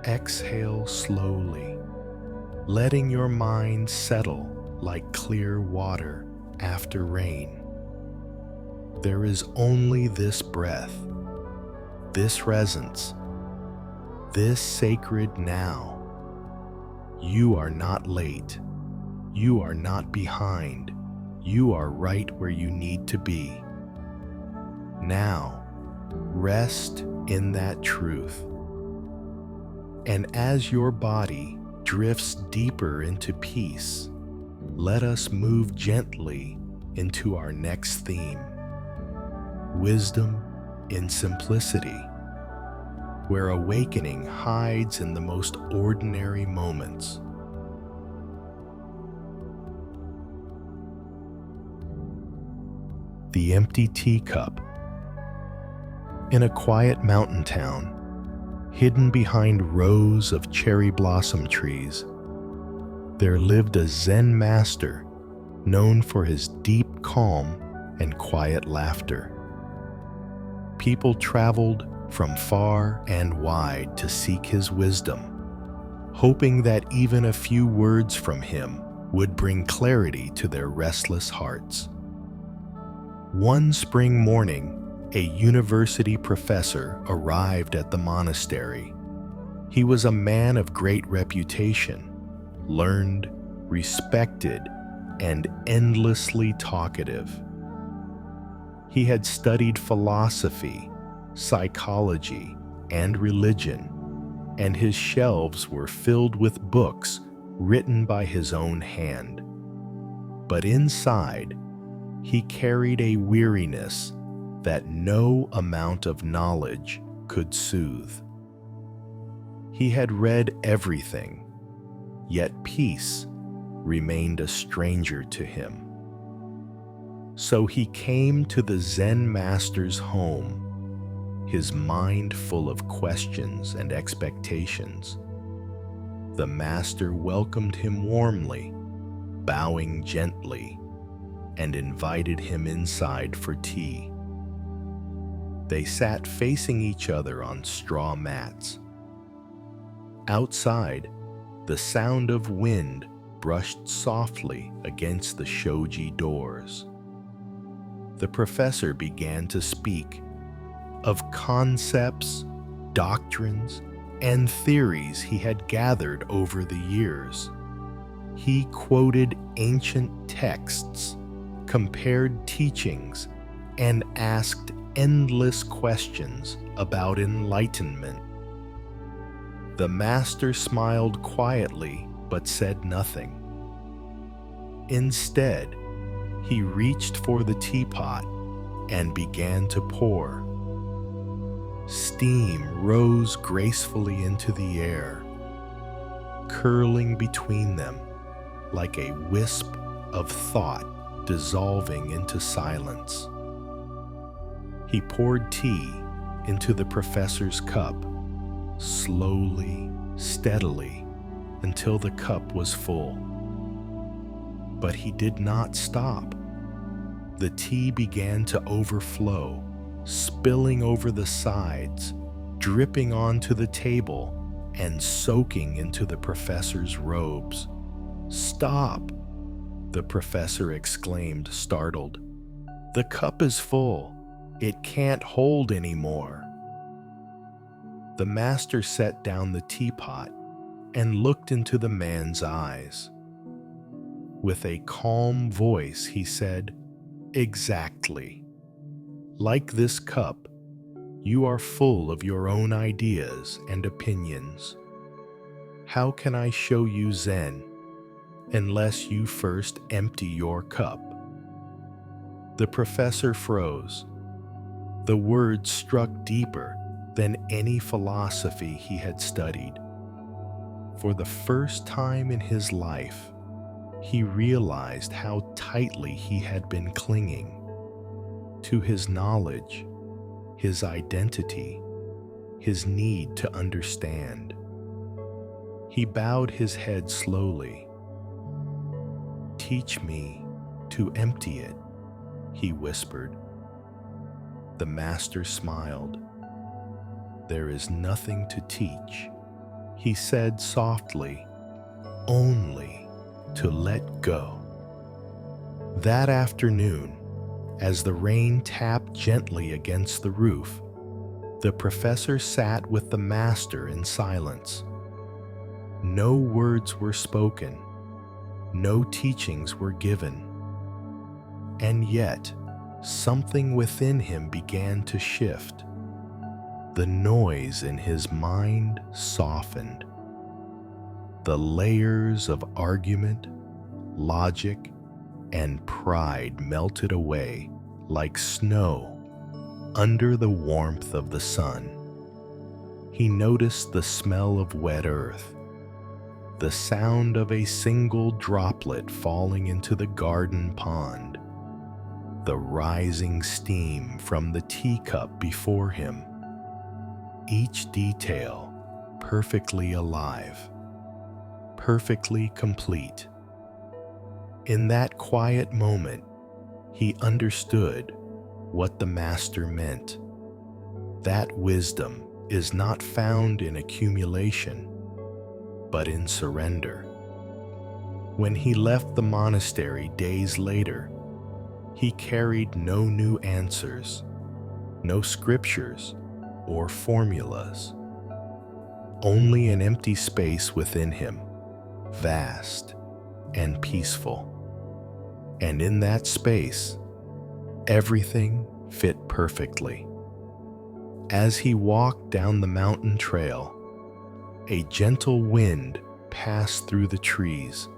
Exhale slowly, letting your mind settle like clear water after rain. There is only this breath, this presence, this sacred now. You are not late. You are not behind. You are right where you need to be. Now, rest in that truth. And as your body drifts deeper into peace, let us move gently into our next theme. Wisdom in simplicity, where awakening hides in the most ordinary moments. The empty teacup. In a quiet mountain town, hidden behind rows of cherry blossom trees, there lived a Zen master known for his deep calm and quiet laughter. People traveled from far and wide to seek his wisdom, hoping that even a few words from him would bring clarity to their restless hearts. One spring morning, a university professor arrived at the monastery. He was a man of great reputation, learned, respected, and endlessly talkative. He had studied philosophy, psychology, and religion, and his shelves were filled with books written by his own hand. But inside, he carried a weariness that no amount of knowledge could soothe. He had read everything, yet peace remained a stranger to him. So he came to the Zen master's home, his mind full of questions and expectations. The master welcomed him warmly, bowing gently, and invited him inside for tea. They sat facing each other on straw mats. Outside, the sound of wind brushed softly against the shoji doors. The professor began to speak of concepts, doctrines, and theories he had gathered over the years. He quoted ancient texts, compared teachings, and asked endless questions about enlightenment. The master smiled quietly but said nothing. Instead, he reached for the teapot and began to pour. Steam rose gracefully into the air, curling between them like a wisp of thought dissolving into silence. He poured tea into the professor's cup, slowly, steadily, until the cup was full. But he did not stop. The tea began to overflow, spilling over the sides, dripping onto the table, and soaking into the professor's robes. "Stop!" the professor exclaimed, startled. "The cup is full. It can't hold any more." The master set down the teapot and looked into the man's eyes. With a calm voice, he said, "Exactly. Like this cup, you are full of your own ideas and opinions. How can I show you Zen unless you first empty your cup?" The professor froze. The words struck deeper than any philosophy he had studied. For the first time in his life, he realized how tightly he had been clinging to his knowledge, his identity, his need to understand. He bowed his head slowly. "Teach me to empty it," he whispered. The master smiled. "There is nothing to teach," he said softly, "only to let go." That afternoon, as the rain tapped gently against the roof, the professor sat with the master in silence. No words were spoken, no teachings were given. And yet, something within him began to shift. The noise in his mind softened. The layers of argument, logic, and pride melted away like snow under the warmth of the sun. He noticed the smell of wet earth, the sound of a single droplet falling into the garden pond, the rising steam from the teacup before him, each detail perfectly alive, perfectly complete. In that quiet moment, he understood what the master meant. That wisdom is not found in accumulation, but in surrender. When he left the monastery days later, he carried no new answers, no scriptures or formulas, only an empty space within him, vast and peaceful. And in that space, everything fit perfectly. As he walked down the mountain trail, a gentle wind passed through the trees,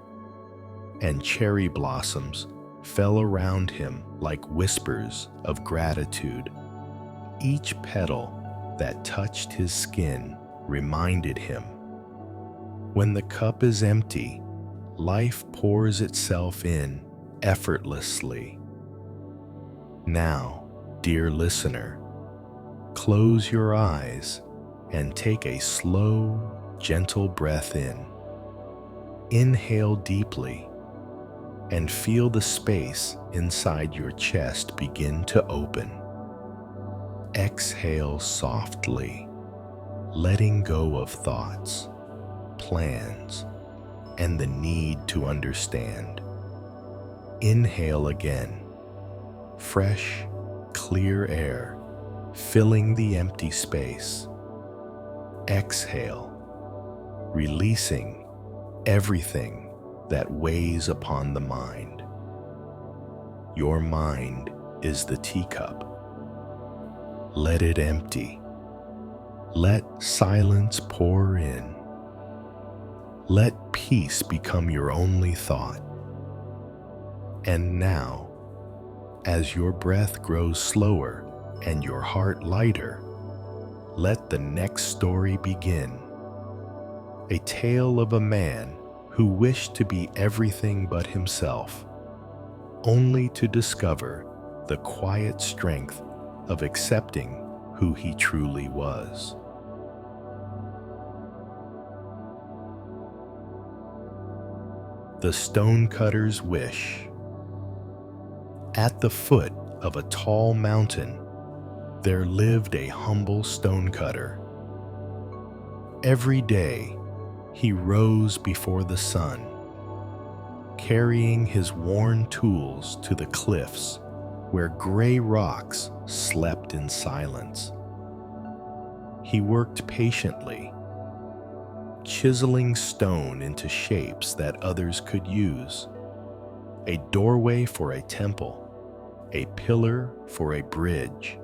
and cherry blossoms fell around him like whispers of gratitude. Each petal that touched his skin reminded him, when the cup is empty, life pours itself in effortlessly. Now, dear listener, close your eyes and take a slow, gentle breath in. Inhale deeply and feel the space inside your chest begin to open. Exhale softly, letting go of thoughts, plans, and the need to understand. Inhale again, fresh, clear air filling the empty space. exhale, releasing everything that weighs upon the mind. Your mind is the teacup. Let it empty. Let silence pour in. Let peace become your only thought. And now, as your breath grows slower and your heart lighter, let the next story begin. A tale of a man who wished to be everything but himself, only to discover the quiet strength of accepting who he truly was. The Stonecutter's Wish. At the foot of a tall mountain, there lived a humble stonecutter. Every day, he rose before the sun, carrying his worn tools to the cliffs where gray rocks slept in silence. He worked patiently, chiseling stone into shapes that others could use. A doorway for a temple, a pillar for a bridge,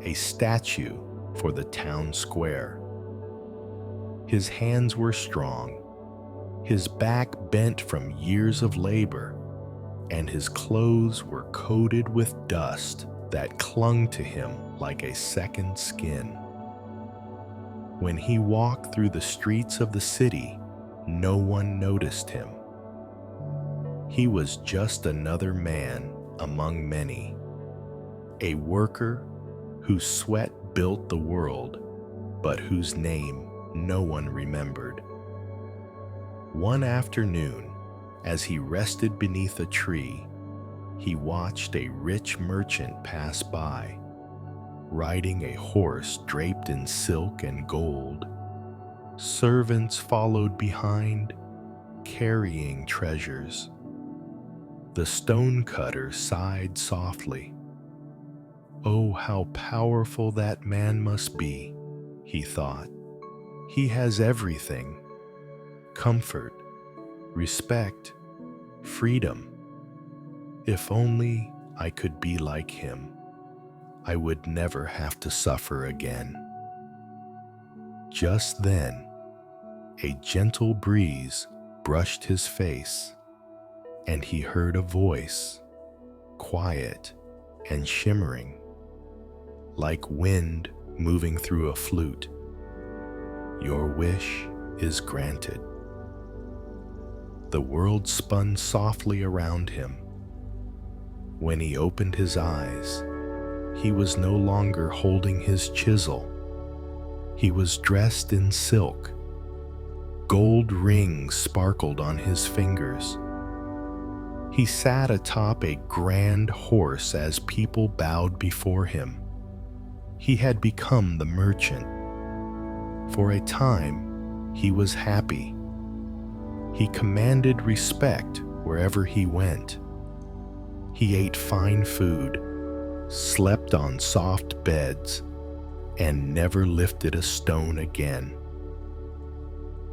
a statue for the town square. His hands were strong, his back bent from years of labor, and his clothes were coated with dust that clung to him like a second skin. When he walked through the streets of the city, no one noticed him. He was just another man among many, a worker whose sweat built the world, but whose name no one remembered. One afternoon, as he rested beneath a tree, he watched a rich merchant pass by, riding a horse draped in silk and gold. Servants followed behind, carrying treasures. The stonecutter sighed softly. "Oh, how powerful that man must be," he thought. "He has everything: comfort, respect, freedom. If only I could be like him, I would never have to suffer again." Just then, a gentle breeze brushed his face, and he heard a voice, quiet and shimmering, like wind moving through a flute. "Your wish is granted." The world spun softly around him. When he opened his eyes, he was no longer holding his chisel. He was dressed in silk. Gold rings sparkled on his fingers. He sat atop a grand horse as people bowed before him. He had become the merchant. For a time, he was happy. He commanded respect wherever he went. He ate fine food, slept on soft beds, and never lifted a stone again.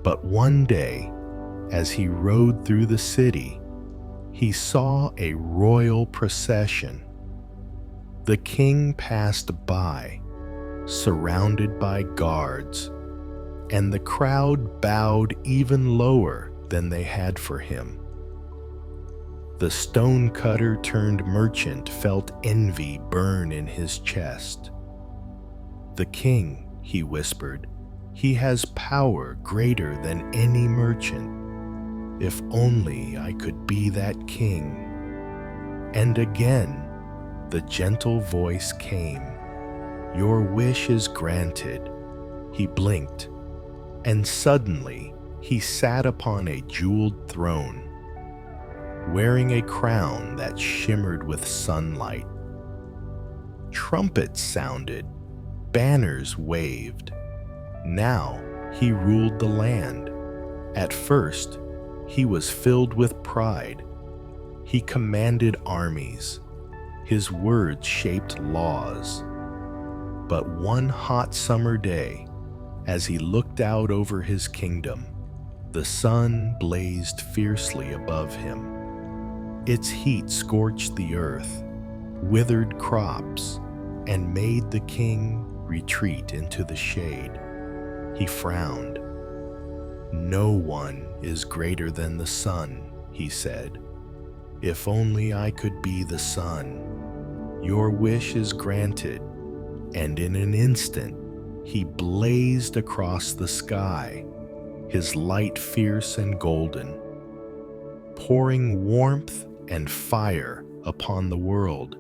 But one day, as he rode through the city, he saw a royal procession. The king passed by, surrounded by guards, and the crowd bowed even lower than they had for him. The stonecutter turned merchant felt envy burn in his chest. "The king," he whispered, "he has power greater than any merchant. If only I could be that king." And again, the gentle voice came. "Your wish is granted." He blinked, and suddenly he sat upon a jeweled throne, wearing a crown that shimmered with sunlight. Trumpets sounded, banners waved. Now he ruled the land. At first, he was filled with pride. He commanded armies. His words shaped laws. But one hot summer day, As he looked out over his kingdom, the sun blazed fiercely above him. Its heat scorched the earth, withered crops, and made the king retreat into the shade. He frowned. "No one is greater than the sun," he said. "If only I could be the sun. Your wish is granted." And in an instant, he blazed across the sky, his light fierce and golden, pouring warmth and fire upon the world.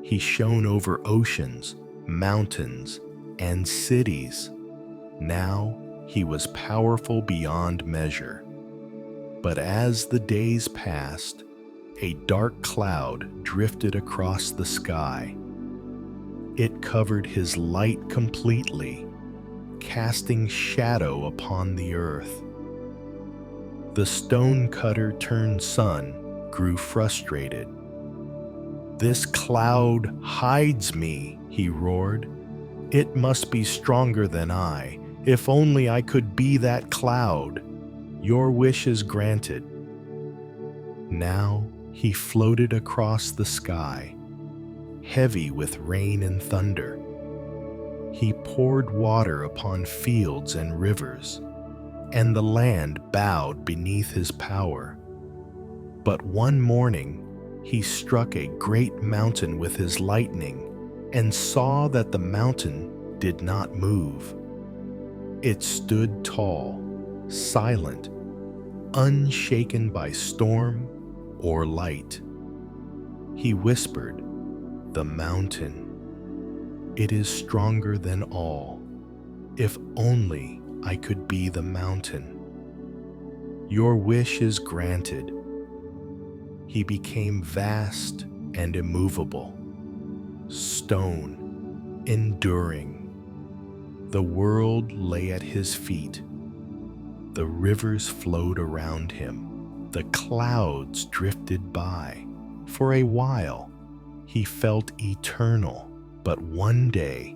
He shone over oceans, mountains, and cities. Now he was powerful beyond measure. But as the days passed, a dark cloud drifted across the sky. It covered his light completely, casting shadow upon the earth. The Stonecutter turned son grew frustrated. "This cloud hides me," he roared. "It must be stronger than I. If only I could be that cloud. Your wish is granted." Now he floated across the sky, heavy with rain and thunder. He poured water upon fields and rivers, and the land bowed beneath his power. But one morning, he struck a great mountain with his lightning and saw that the mountain did not move. It stood tall, silent, unshaken by storm or light. He whispered, "The mountain, it is stronger than all. If only I could be the mountain. Your wish is granted." He became vast and immovable, stone, enduring. The world lay at his feet. The rivers flowed around him. The clouds drifted by. For a while, he felt eternal, but one day,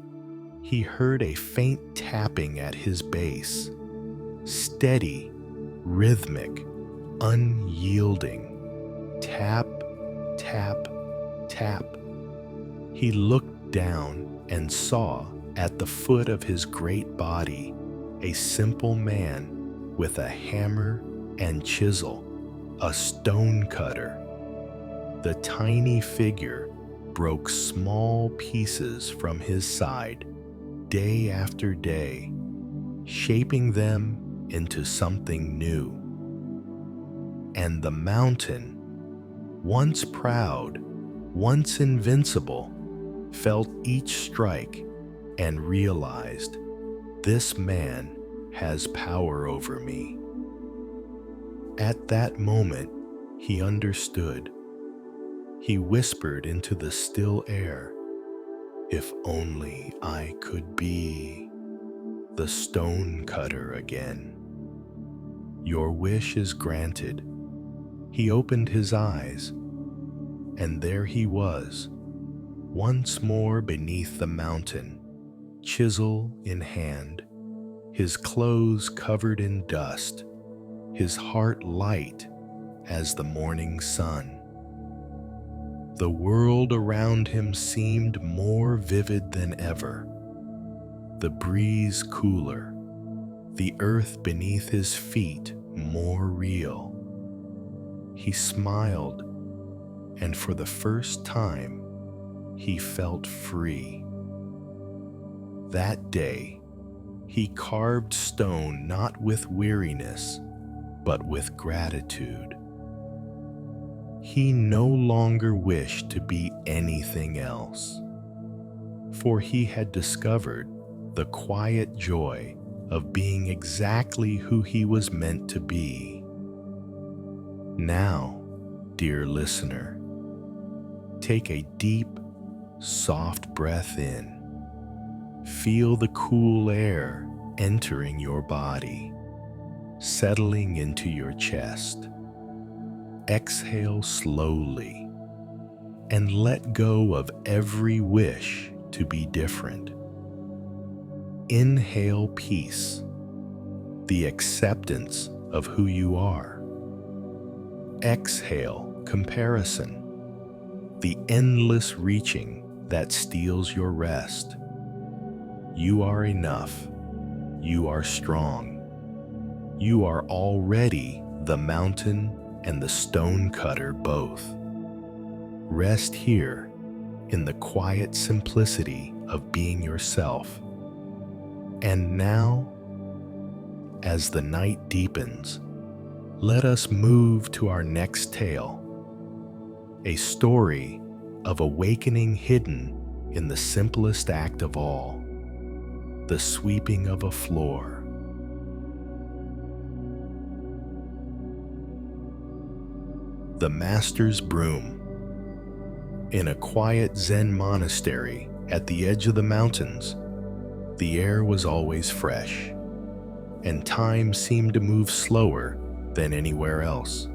he heard a faint tapping at his base. Steady, rhythmic, unyielding. Tap, tap, tap. He looked down and saw at the foot of his great body a simple man with a hammer and chisel, a stonecutter. The tiny figure broke small pieces from his side day after day, shaping them into something new. And the mountain, once proud, once invincible, felt each strike and realized, "This man has power over me." At that moment, he understood. He whispered into the still air, "If only I could be the stonecutter again." Your wish is granted. He opened his eyes, and there he was, once more beneath the mountain, chisel in hand, his clothes covered in dust, his heart light as the morning sun. The world around him seemed more vivid than ever, the breeze cooler, the earth beneath his feet more real. He smiled, and for the first time, he felt free. That day, he carved stone not with weariness, but with gratitude. He no longer wished to be anything else, for he had discovered the quiet joy of being exactly who he was meant to be. Now, dear listener, take a deep, soft breath in. Feel the cool air entering your body, settling into your chest. Exhale slowly and let go of every wish to be different. Inhale peace, the acceptance of who you are. Exhale comparison, the endless reaching that steals your rest. You are enough. You are strong. You are already the mountain and the stonecutter both. Rest here in the quiet simplicity of being yourself. And now, as the night deepens, let us move to our next tale, a story of awakening hidden in the simplest act of all, the sweeping of a floor. The Master's Broom. In a quiet Zen monastery at the edge of the mountains, the air was always fresh, and time seemed to move slower than anywhere else.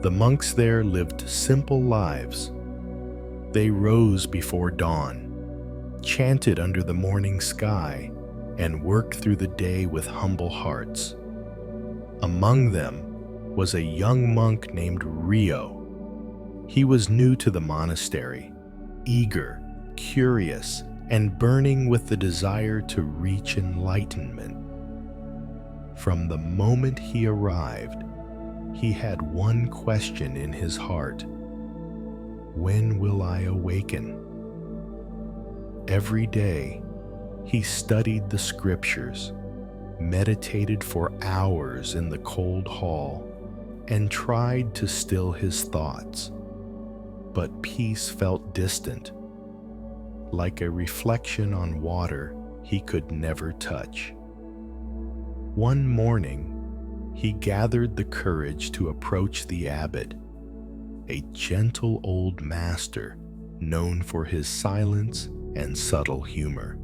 The monks there lived simple lives. They rose before dawn, chanted under the morning sky, and worked through the day with humble hearts. Among them was a young monk named Rio. He was new to the monastery, eager, curious, and burning with the desire to reach enlightenment. From the moment he arrived, he had one question in his heart: when will I awaken? Every day, he studied the scriptures, meditated for hours in the cold hall, and tried to still his thoughts. But peace felt distant, like a reflection on water he could never touch. One morning, he gathered the courage to approach the abbot, a gentle old master known for his silence and subtle humor.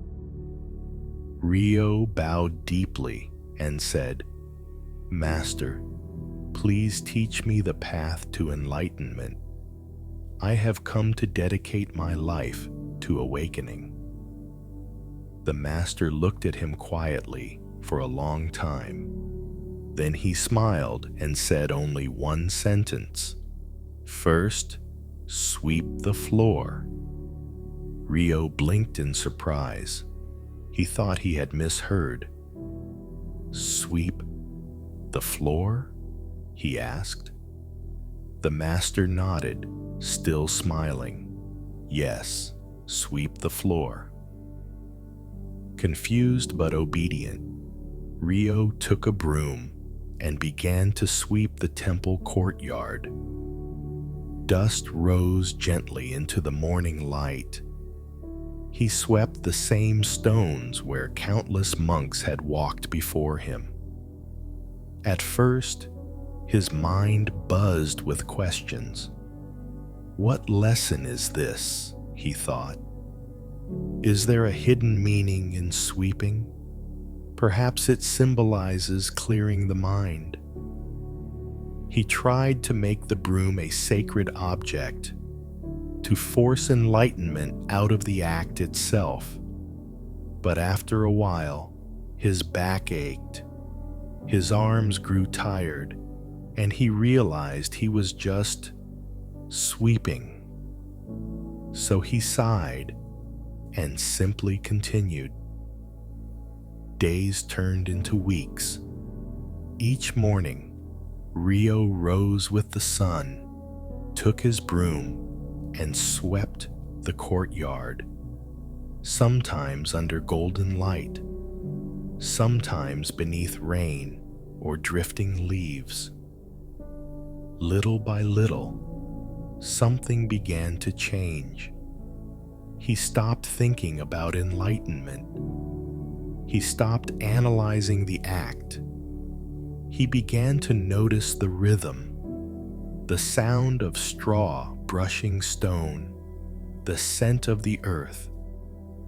Rio bowed deeply and said, "Master, please teach me the path to enlightenment. I have come to dedicate my life to awakening." The master looked at him quietly for a long time. Then he smiled and said only one sentence: "First, sweep the floor." Rio blinked in surprise. He thought he had misheard. "Sweep the floor?" he asked. The master nodded, still smiling. "Yes, sweep the floor." Confused but obedient, Rio took a broom and began to sweep the temple courtyard. Dust rose gently into the morning light. He swept the same stones where countless monks had walked before him. At first, his mind buzzed with questions. What lesson is this? He thought. Is there a hidden meaning in sweeping? Perhaps it symbolizes clearing the mind. He tried to make the broom a sacred object, to force enlightenment out of the act itself. But after a while, his back ached, his arms grew tired, and he realized he was just sweeping. So he sighed and simply continued. Days turned into weeks. Each morning, Rio rose with the sun, took his broom, and swept the courtyard, sometimes under golden light, sometimes beneath rain or drifting leaves. Little by little, something began to change. He stopped thinking about enlightenment. He stopped analyzing the act. He began to notice the rhythm, the sound of straw brushing stone, the scent of the earth,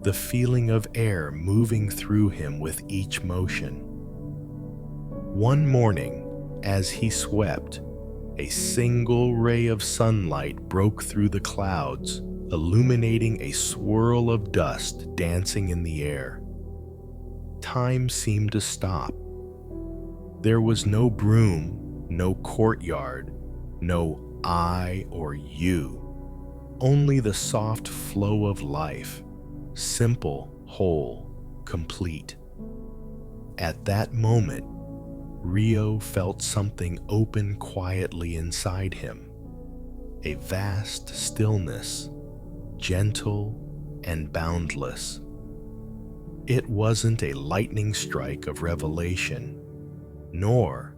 the feeling of air moving through him with each motion. One morning, as he swept, a single ray of sunlight broke through the clouds, illuminating a swirl of dust dancing in the air. time seemed to stop. There was no broom, no courtyard, no I or you, only the soft flow of life, simple, whole, complete. At that moment, Rio felt something open quietly inside him, a vast stillness, gentle and boundless. It wasn't a lightning strike of revelation, nor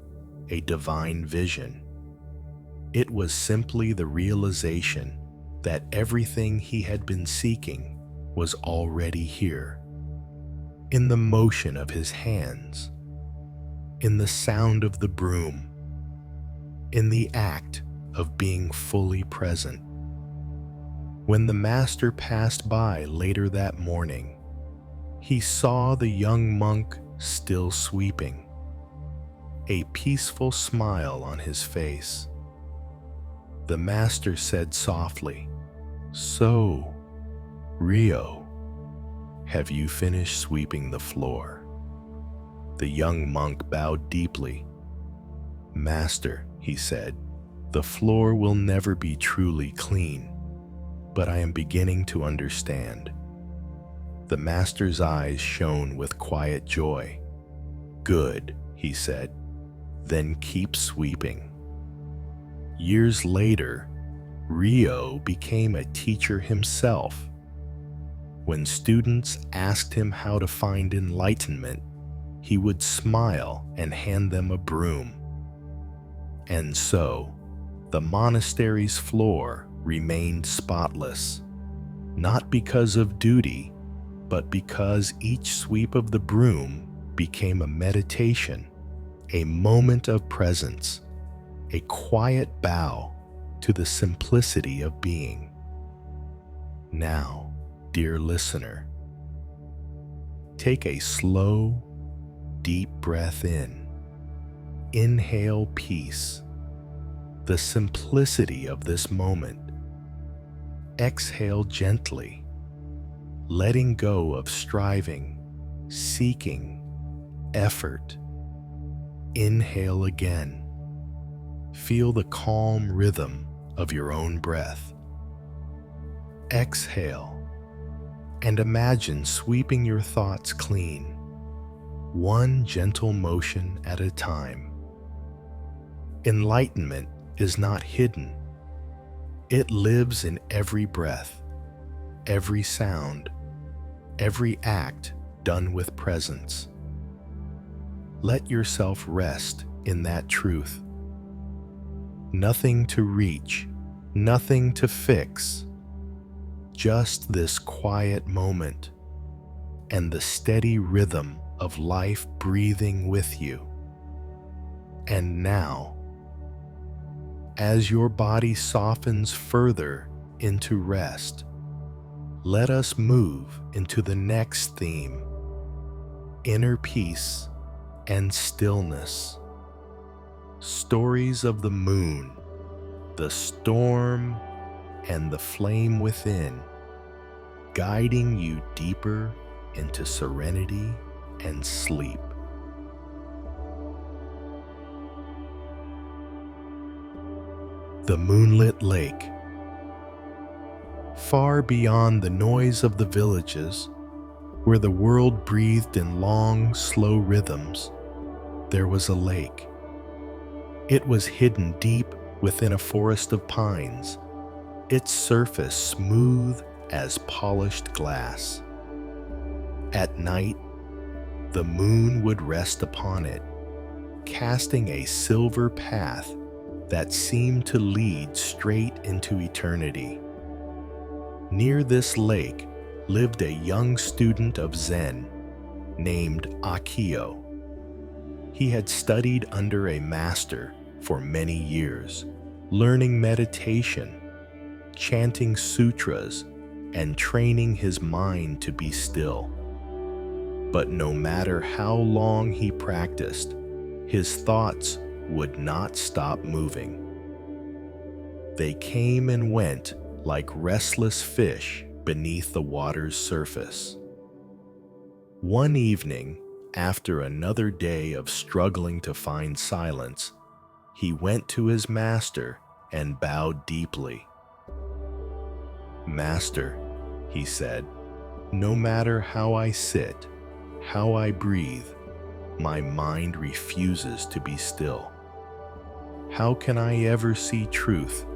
a divine vision. It was simply the realization that everything he had been seeking was already here, in the motion of his hands, in the sound of the broom, in the act of being fully present. When the master passed by later that morning, he saw the young monk still sweeping, a peaceful smile on his face. The master said softly, "So, Rio, have you finished sweeping the floor?" The young monk bowed deeply. "Master," he said, "the floor will never be truly clean, but I am beginning to understand." The master's eyes shone with quiet joy. "Good," he said, "then keep sweeping." Years later, Rio became a teacher himself. When students asked him how to find enlightenment, he would smile and hand them a broom. And so, the monastery's floor remained spotless, not because of duty, but because each sweep of the broom became a meditation, a moment of presence, a quiet bow to the simplicity of being. Now, dear listener, take a slow, deep breath in. Inhale peace, the simplicity of this moment. Exhale gently, letting go of striving, seeking, effort. Inhale again. Feel the calm rhythm of your own breath. Exhale, and imagine sweeping your thoughts clean, one gentle motion at a time. Enlightenment is not hidden. It lives in every breath, every sound, every act done with presence. Let yourself rest in that truth. Nothing to reach, nothing to fix. Just this quiet moment and the steady rhythm of life breathing with you. And now, as your body softens further into rest, let us move into the next theme: inner peace and stillness. Stories of the moon, the storm, and the flame within, guiding you deeper into serenity and sleep. The moonlit lake. Far beyond the noise of the villages, where the world breathed in long, slow rhythms, there was a lake. It was hidden deep within a forest of pines, its surface smooth as polished glass. At night, the moon would rest upon it, casting a silver path that seemed to lead straight into eternity. Near this lake lived a young student of Zen named Akio. He had studied under a master for many years, learning meditation, chanting sutras, and training his mind to be still. But no matter how long he practiced, his thoughts would not stop moving. They came and went like restless fish beneath the water's surface. One evening, After another day of struggling to find silence, he went to his master and bowed deeply. "Master," he said, "no matter how I sit, how I breathe, my mind refuses to be still. How can I ever see truth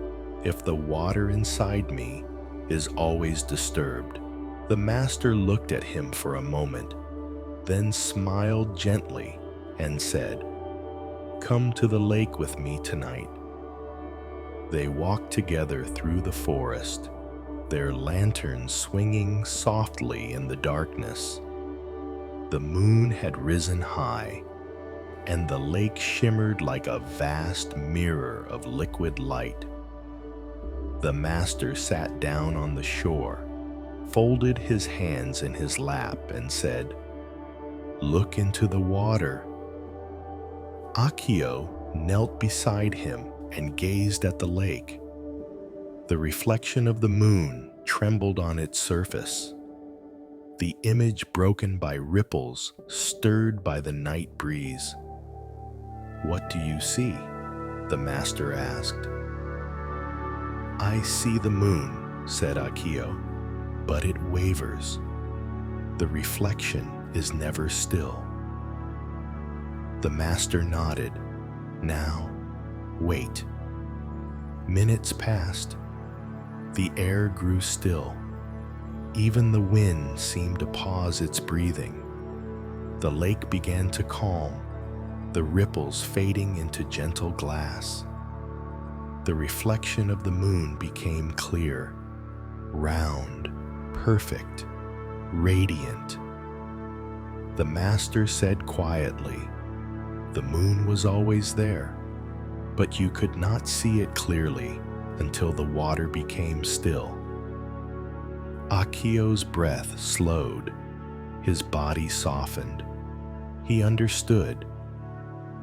if the water inside me is always disturbed?" The master looked at him for a moment, then smiled gently and said, "Come to the lake with me tonight." They walked together through the forest, their lanterns swinging softly in the darkness. The moon had risen high, and the lake shimmered like a vast mirror of liquid light. The master sat down on the shore, folded his hands in his lap, and said, "Look into the water." Akio knelt beside him and gazed at the lake. The reflection of the moon trembled on its surface, the image broken by ripples stirred by the night breeze. "What do you see?" the master asked. "I see the moon," said Akio, "but it wavers. The reflection is never still." The master nodded. "Now, wait." Minutes passed. The air grew still. Even the wind seemed to pause its breathing. The lake began to calm, the ripples fading into gentle glass. The reflection of the moon became clear, round, perfect, radiant. The master said quietly, "The moon was always there, but you could not see it clearly until the water became still." Akio's breath slowed, his body softened. He understood.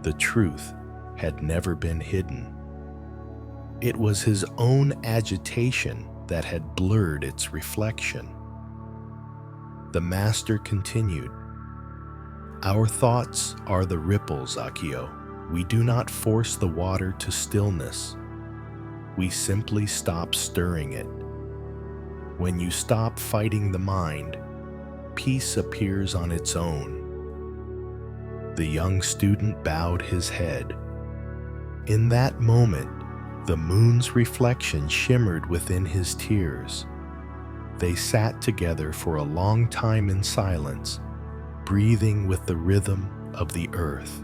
The truth had never been hidden. It was his own agitation that had blurred its reflection. The master continued, "Our thoughts are the ripples, Akio. We do not force the water to stillness. We simply stop stirring it. When you stop fighting the mind, peace appears on its own." The young student bowed his head. In that moment, the moon's reflection shimmered within his tears. They sat together for a long time in silence, breathing with the rhythm of the earth.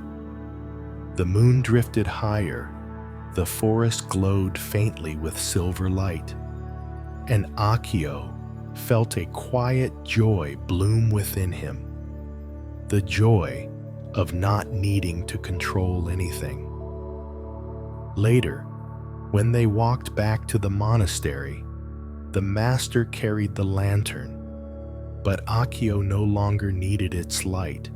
The moon drifted higher, the forest glowed faintly with silver light, and Akio felt a quiet joy bloom within him, the joy of not needing to control anything. Later, when they walked back to the monastery, the master carried the lantern, but Akio no longer needed its light.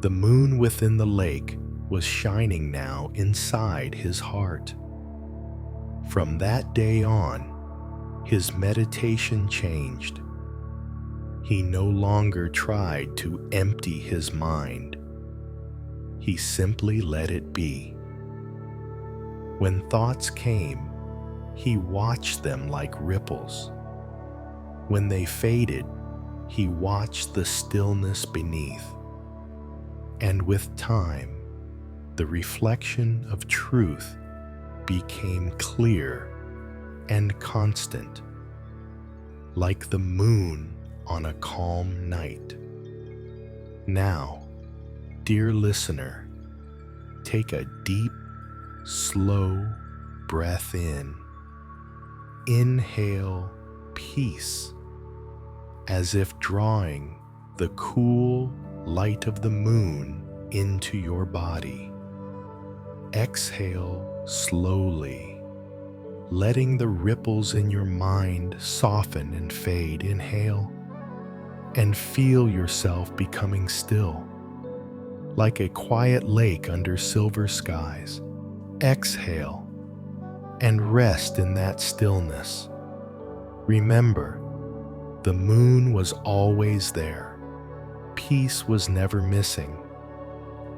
The moon within the lake was shining now inside his heart. From that day on, his meditation changed. He no longer tried to empty his mind. He simply let it be. When thoughts came, he watched them like ripples. When they faded, he watched the stillness beneath. And with time, the reflection of truth became clear and constant, like the moon on a calm night. Now, dear listener, take a deep, slow breath in. Inhale peace, as if drawing the cool light of the moon into your body. Exhale slowly, letting the ripples in your mind soften and fade. Inhale, and feel yourself becoming still, like a quiet lake under silver skies. Exhale, and rest in that stillness. Remember, the moon was always there, Peace was never missing.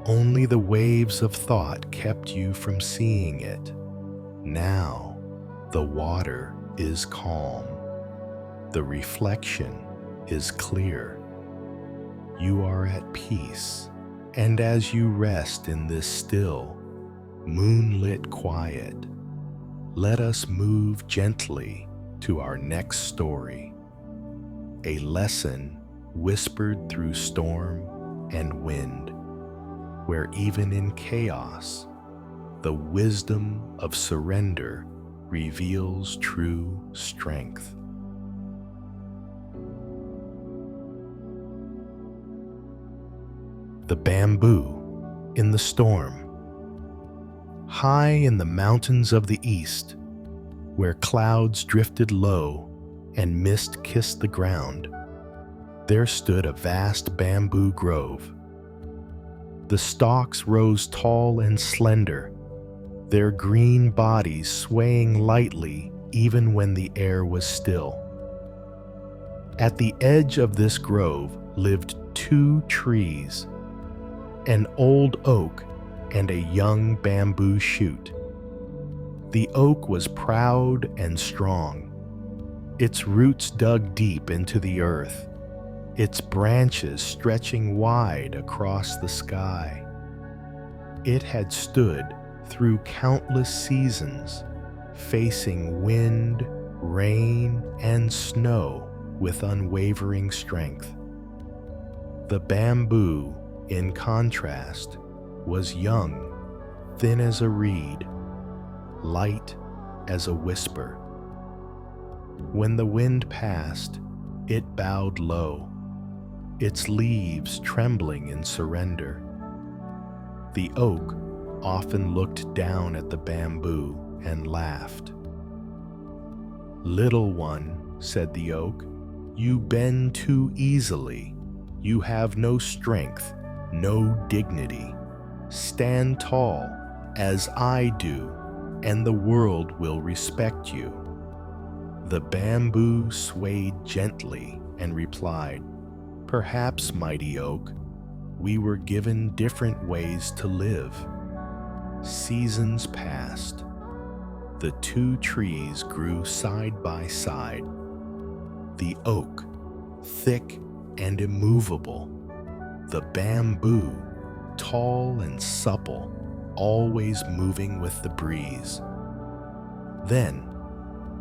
Only the waves of thought kept you from seeing it. Now, the water is calm. The reflection is clear. You are at peace, and as you rest in this still, moonlit quiet, let us move gently to our next story, a lesson whispered through storm and wind, where even in chaos, the wisdom of surrender reveals true strength. The bamboo in the storm. High in the mountains of the east, where clouds drifted low and mist kissed the ground, there stood a vast bamboo grove. The stalks rose tall and slender, their green bodies swaying lightly even when the air was still. At the edge of this grove lived two trees, an old oak and a young bamboo shoot. The oak was proud and strong, its roots dug deep into the earth, its branches stretching wide across the sky. It had stood through countless seasons, facing wind, rain, and snow with unwavering strength. The bamboo, in contrast, was young, thin as a reed, light as a whisper. When the wind passed, it bowed low, its leaves trembling in surrender. The oak often looked down at the bamboo and laughed. "Little one," said the oak, "you bend too easily. You have no strength, no dignity. Stand tall, as I do, and the world will respect you." The bamboo swayed gently and replied, "Perhaps, mighty oak, we were given different ways to live." Seasons passed. The two trees grew side by side. The oak, thick and immovable. The bamboo, tall and supple, always moving with the breeze. Then,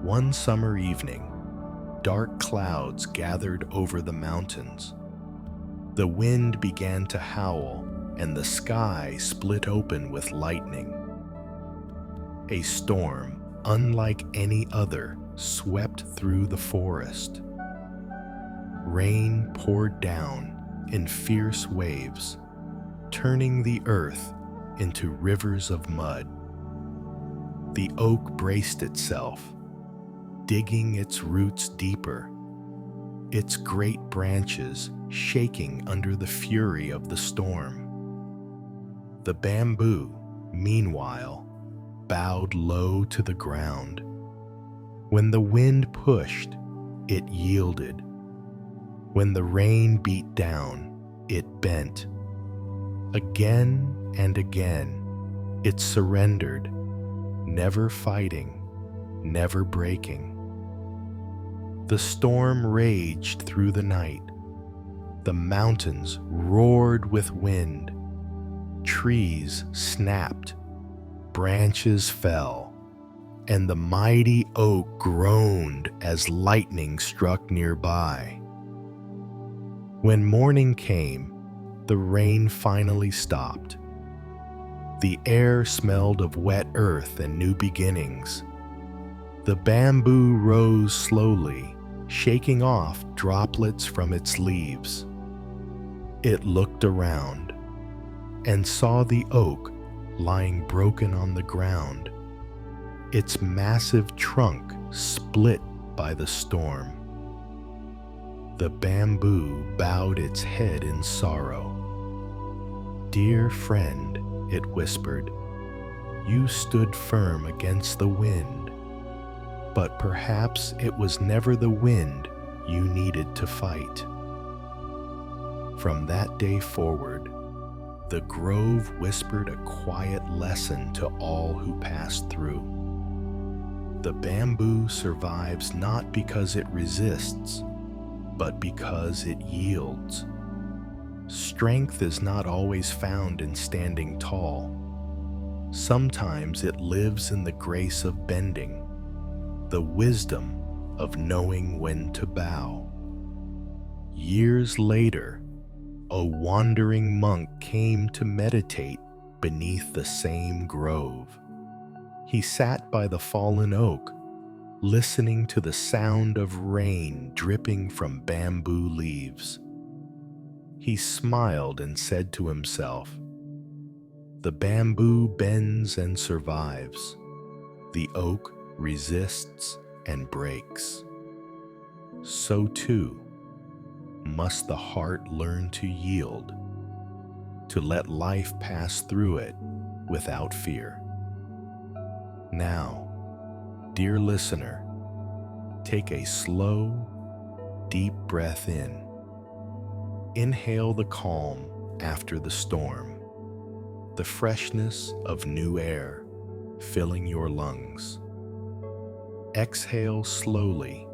one summer evening, dark clouds gathered over the mountains. The wind began to howl, and the sky split open with lightning. A storm, unlike any other, swept through the forest. Rain poured down in fierce waves, turning the earth into rivers of mud. The oak braced itself, digging its roots deeper, its great branches shaking under the fury of the storm. The bamboo, meanwhile, bowed low to the ground. When the wind pushed, it yielded. When the rain beat down, it bent. Again and again, it surrendered, never fighting, never breaking. The storm raged through the night. The mountains roared with wind. Trees snapped, branches fell, and the mighty oak groaned as lightning struck nearby. When morning came, the rain finally stopped. The air smelled of wet earth and new beginnings. The bamboo rose slowly, shaking off droplets from its leaves. It looked around and saw the oak lying broken on the ground, its massive trunk split by the storm. The bamboo bowed its head in sorrow. "Dear friend," it whispered, "you stood firm against the wind, but perhaps it was never the wind you needed to fight." From that day forward, the grove whispered a quiet lesson to all who passed through. The bamboo survives not because it resists, but because it yields. Strength is not always found in standing tall. Sometimes it lives in the grace of bending, the wisdom of knowing when to bow. Years later, a wandering monk came to meditate beneath the same grove. He sat by the fallen oak, listening to the sound of rain dripping from bamboo leaves. He smiled and said to himself, "The bamboo bends and survives. The oak resists and breaks. So too must the heart learn to yield, to let life pass through it without fear." Now, dear listener, take a slow, deep breath in. Inhale the calm after the storm, the freshness of new air filling your lungs. Exhale slowly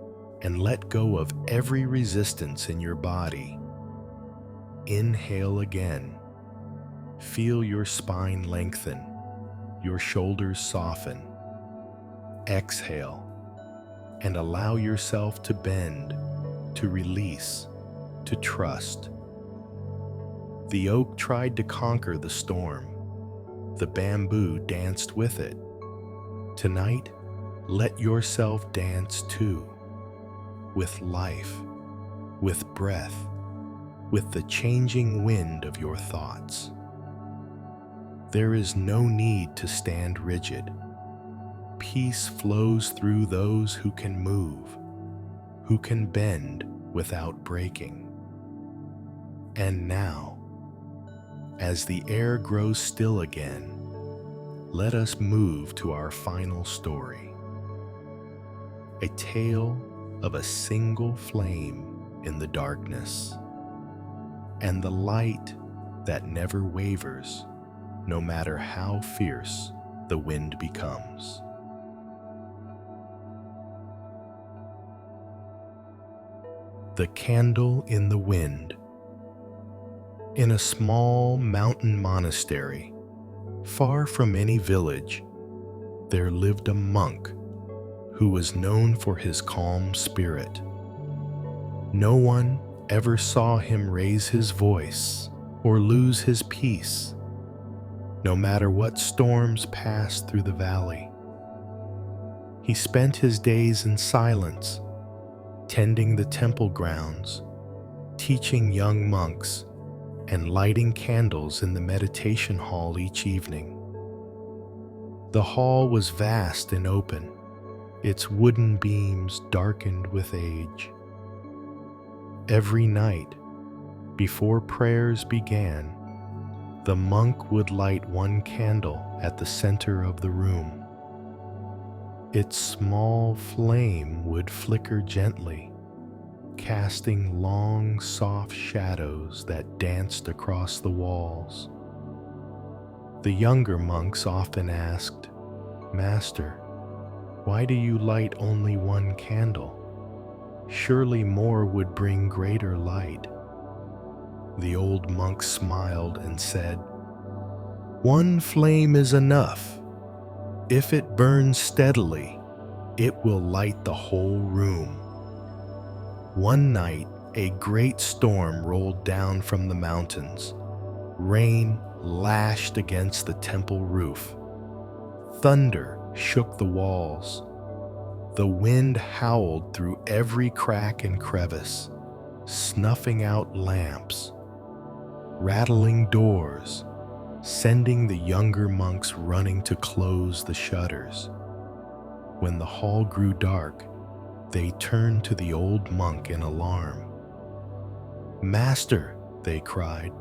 and let go of every resistance in your body. Inhale again. Feel your spine lengthen, your shoulders soften. Exhale and allow yourself to bend, to release, to trust. The oak tried to conquer the storm. The bamboo danced with it. Tonight, let yourself dance too, with life, with breath, with the changing wind of your thoughts. There is no need to stand rigid. Peace flows through those who can move, who can bend without breaking. And now, as the air grows still again, let us move to our final story. A tale of a single flame in the darkness, and the light that never wavers, no matter how fierce the wind becomes. The Candle in the Wind. In a small mountain monastery, far from any village, there lived a monk who was known for his calm spirit. No one ever saw him raise his voice or lose his peace, no matter what storms passed through the valley. He spent his days in silence, tending the temple grounds, teaching young monks, and lighting candles in the meditation hall each evening. The hall was vast and open, its wooden beams darkened with age. Every night, before prayers began, the monk would light one candle at the center of the room. Its small flame would flicker gently, casting long, soft shadows that danced across the walls. The younger monks often asked, "Master, why do you light only one candle? Surely more would bring greater light." The old monk smiled and said, "One flame is enough. If it burns steadily, it will light the whole room." One night, a great storm rolled down from the mountains. Rain lashed against the temple roof. Thunder shook the walls. The wind howled through every crack and crevice, snuffing out lamps, rattling doors, sending the younger monks running to close the shutters. When the hall grew dark, they turned to the old monk in alarm. "Master," they cried,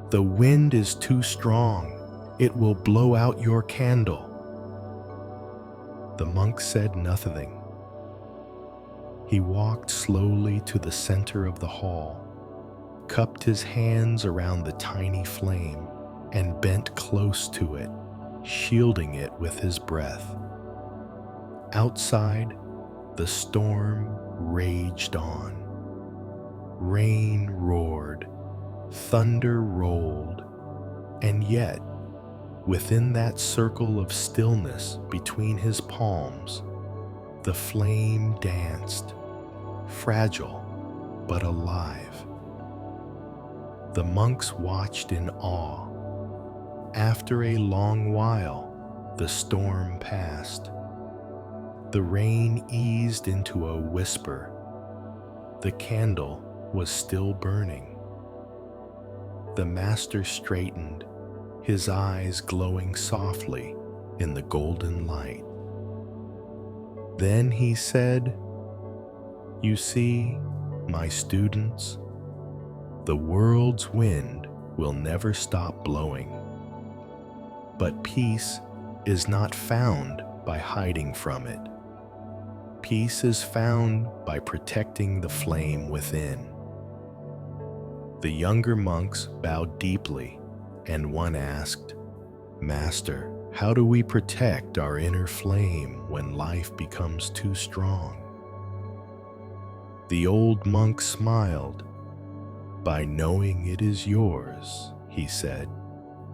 "the wind is too strong. It will blow out your candle." The monk said nothing. He walked slowly to the center of the hall, cupped his hands around the tiny flame and bent close to it, shielding it with his breath. Outside, the storm raged on. Rain roared, thunder rolled, and yet, within that circle of stillness between his palms, the flame danced, fragile but alive. The monks watched in awe. After a long while, the storm passed. The rain eased into a whisper. The candle was still burning. The master straightened, his eyes glowing softly in the golden light. Then he said, "You see, my students, the world's wind will never stop blowing. But peace is not found by hiding from it. Peace is found by protecting the flame within." The younger monks bowed deeply, and one asked, "Master, how do we protect our inner flame when life becomes too strong?" The old monk smiled. "By knowing it is yours," he said,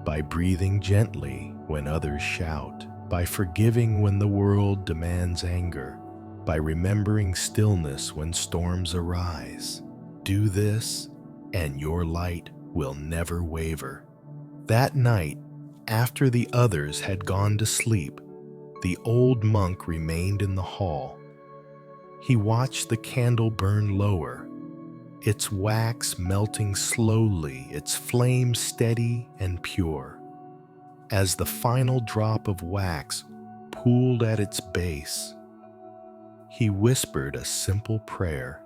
"by breathing gently when others shout, by forgiving when the world demands anger, by remembering stillness when storms arise. Do this, and your light will never waver." That night, after the others had gone to sleep, the old monk remained in the hall. He watched the candle burn lower, its wax melting slowly, its flame steady and pure. As the final drop of wax pooled at its base, he whispered a simple prayer.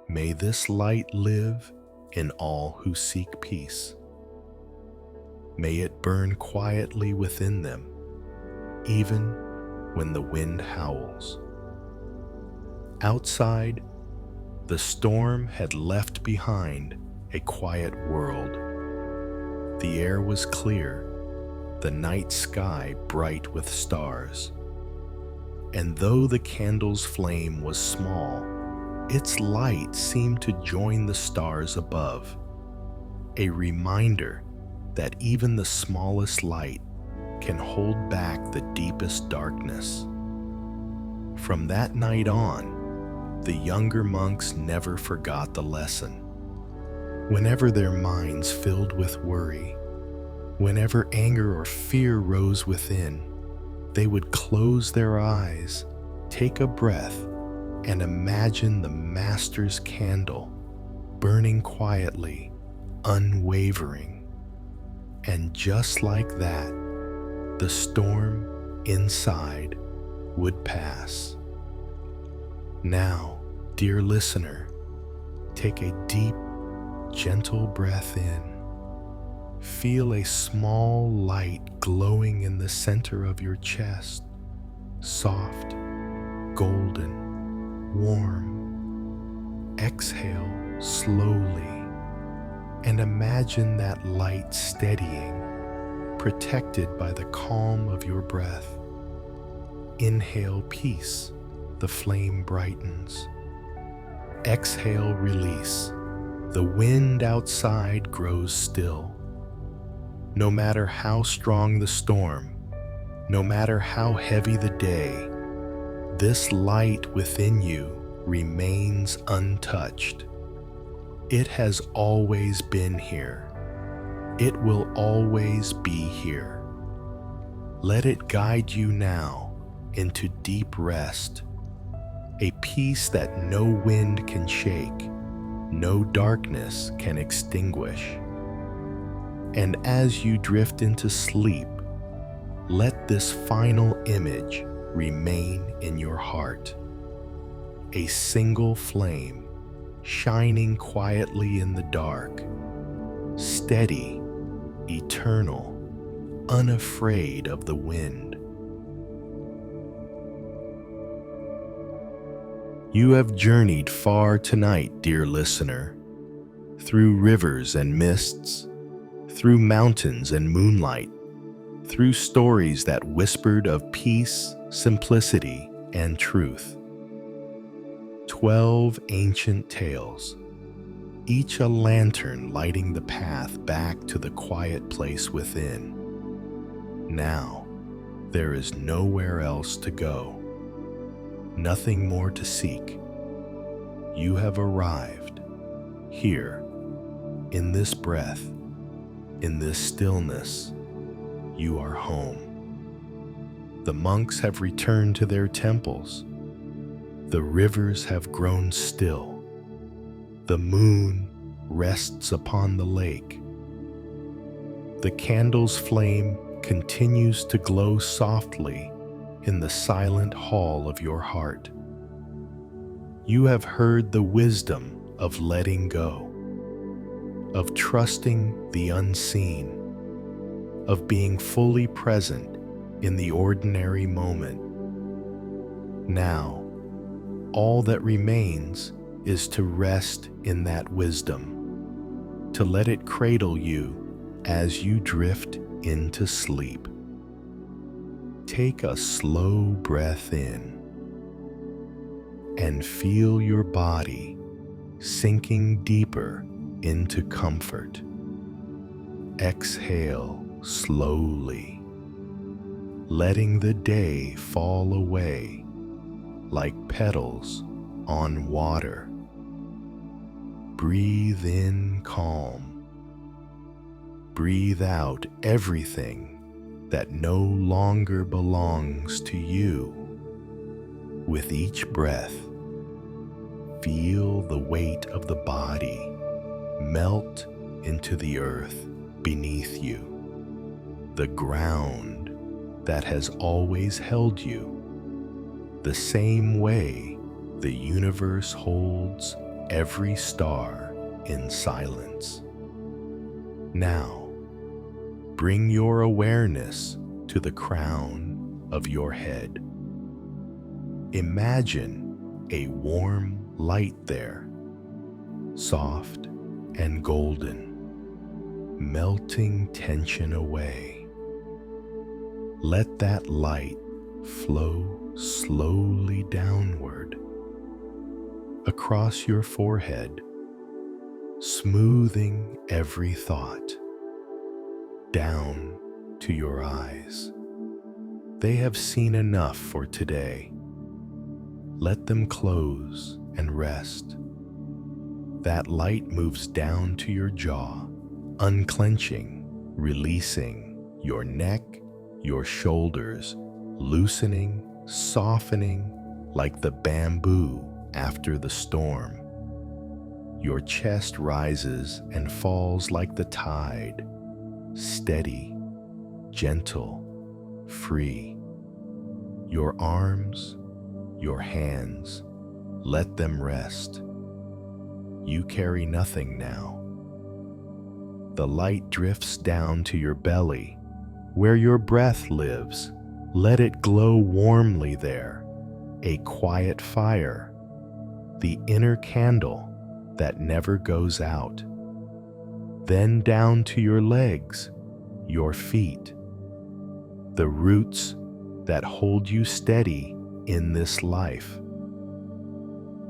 "May this light live in all who seek peace. May it burn quietly within them, even when the wind howls." Outside, the storm had left behind a quiet world. The air was clear, the night sky bright with stars. And though the candle's flame was small, its light seemed to join the stars above, a reminder that even the smallest light can hold back the deepest darkness. From that night on, the younger monks never forgot the lesson. Whenever their minds filled with worry, whenever anger or fear rose within, they would close their eyes, take a breath, and imagine the master's candle burning quietly, unwavering. And just like that, the storm inside would pass. Now, dear listener, take a deep, gentle breath in. Feel a small light glowing in the center of your chest, soft, golden, warm. Exhale slowly and imagine that light steadying, protected by the calm of your breath. Inhale peace, the flame brightens. Exhale release, the wind outside grows still. No matter how strong the storm, no matter how heavy the day, this light within you remains untouched. It has always been here. It will always be here. Let it guide you now into deep rest, a peace that no wind can shake, no darkness can extinguish. And as you drift into sleep, let this final image remain in your heart. A single flame shining quietly in the dark, steady, eternal, unafraid of the wind. You have journeyed far tonight, dear listener. through rivers and mists, through mountains and moonlight, through stories that whispered of peace, simplicity, and truth. 12 ancient tales, each a lantern lighting the path back to the quiet place within. Now, there is nowhere else to go, nothing more to seek. You have arrived here, in this breath, in this stillness. You are home. The monks have returned to their temples. The rivers have grown still. The moon rests upon the lake. The candle's flame continues to glow softly in the silent hall of your heart. You have heard the wisdom of letting go, of trusting the unseen, of being fully present in the ordinary moment. Now, all that remains is to rest in that wisdom, to let it cradle you as you drift into sleep. Take a slow breath in and feel your body sinking deeper into comfort. Exhale slowly, letting the day fall away like petals on water. Breathe in calm. Breathe out everything that no longer belongs to you. With each breath, feel the weight of the body melt into the earth beneath you, the ground that has always held you, the same way the universe holds every star in silence. Now, bring your awareness to the crown of your head. Imagine a warm light there, soft and golden, melting tension away. Let that light flow slowly downward, across your forehead, smoothing every thought, down to your eyes. They have seen enough for today. Let them close and rest. That light moves down to your jaw, unclenching, releasing your neck, your shoulders, loosening, softening like the bamboo after the storm. Your chest rises and falls like the tide, steady, gentle, free. Your arms, your hands, let them rest. You carry nothing now. The light drifts down to your belly, where your breath lives. Let it glow warmly there, a quiet fire, the inner candle that never goes out. Then down to your legs, your feet, the roots that hold you steady in this life.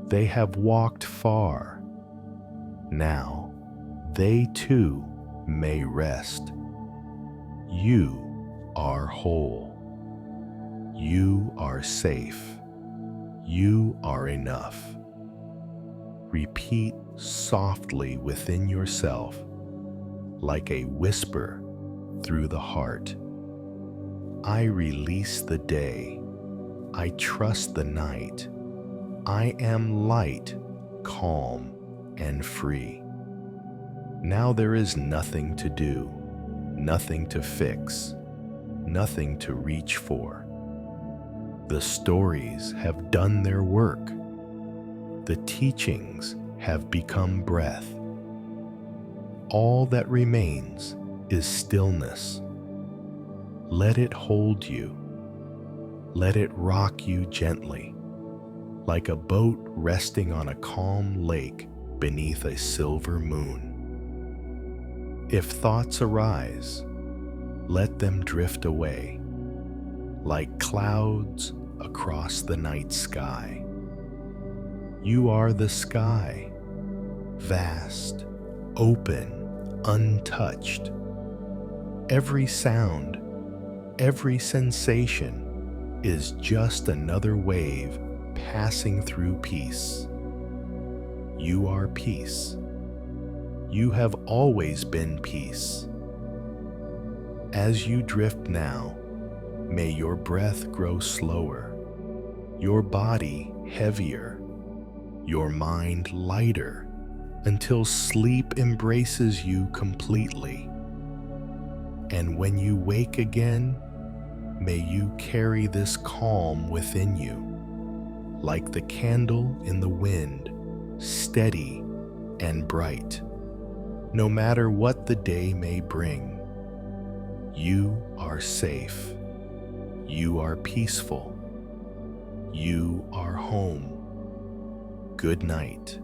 They have walked far. Now, they too may rest. You are whole. You are safe. You are enough. Repeat softly within yourself, like a whisper through the heart. I release the day. I trust the night. I am light, calm, and free. Now there is nothing to do, nothing to fix, nothing to reach for. The stories have done their work. The teachings have become breath. All that remains is stillness. Let it hold you. Let it rock you gently, like a boat resting on a calm lake beneath a silver moon. If thoughts arise, let them drift away, like clouds across the night sky. You are the sky, vast, open, untouched. Every sound, every sensation is just another wave passing through peace. You are peace. You have always been peace. As you drift now, may your breath grow slower, your body heavier, your mind lighter, until sleep embraces you completely. And when you wake again, may you carry this calm within you, like the candle in the wind, steady and bright. No matter what the day may bring, you are safe. You are peaceful. You are home. Good night.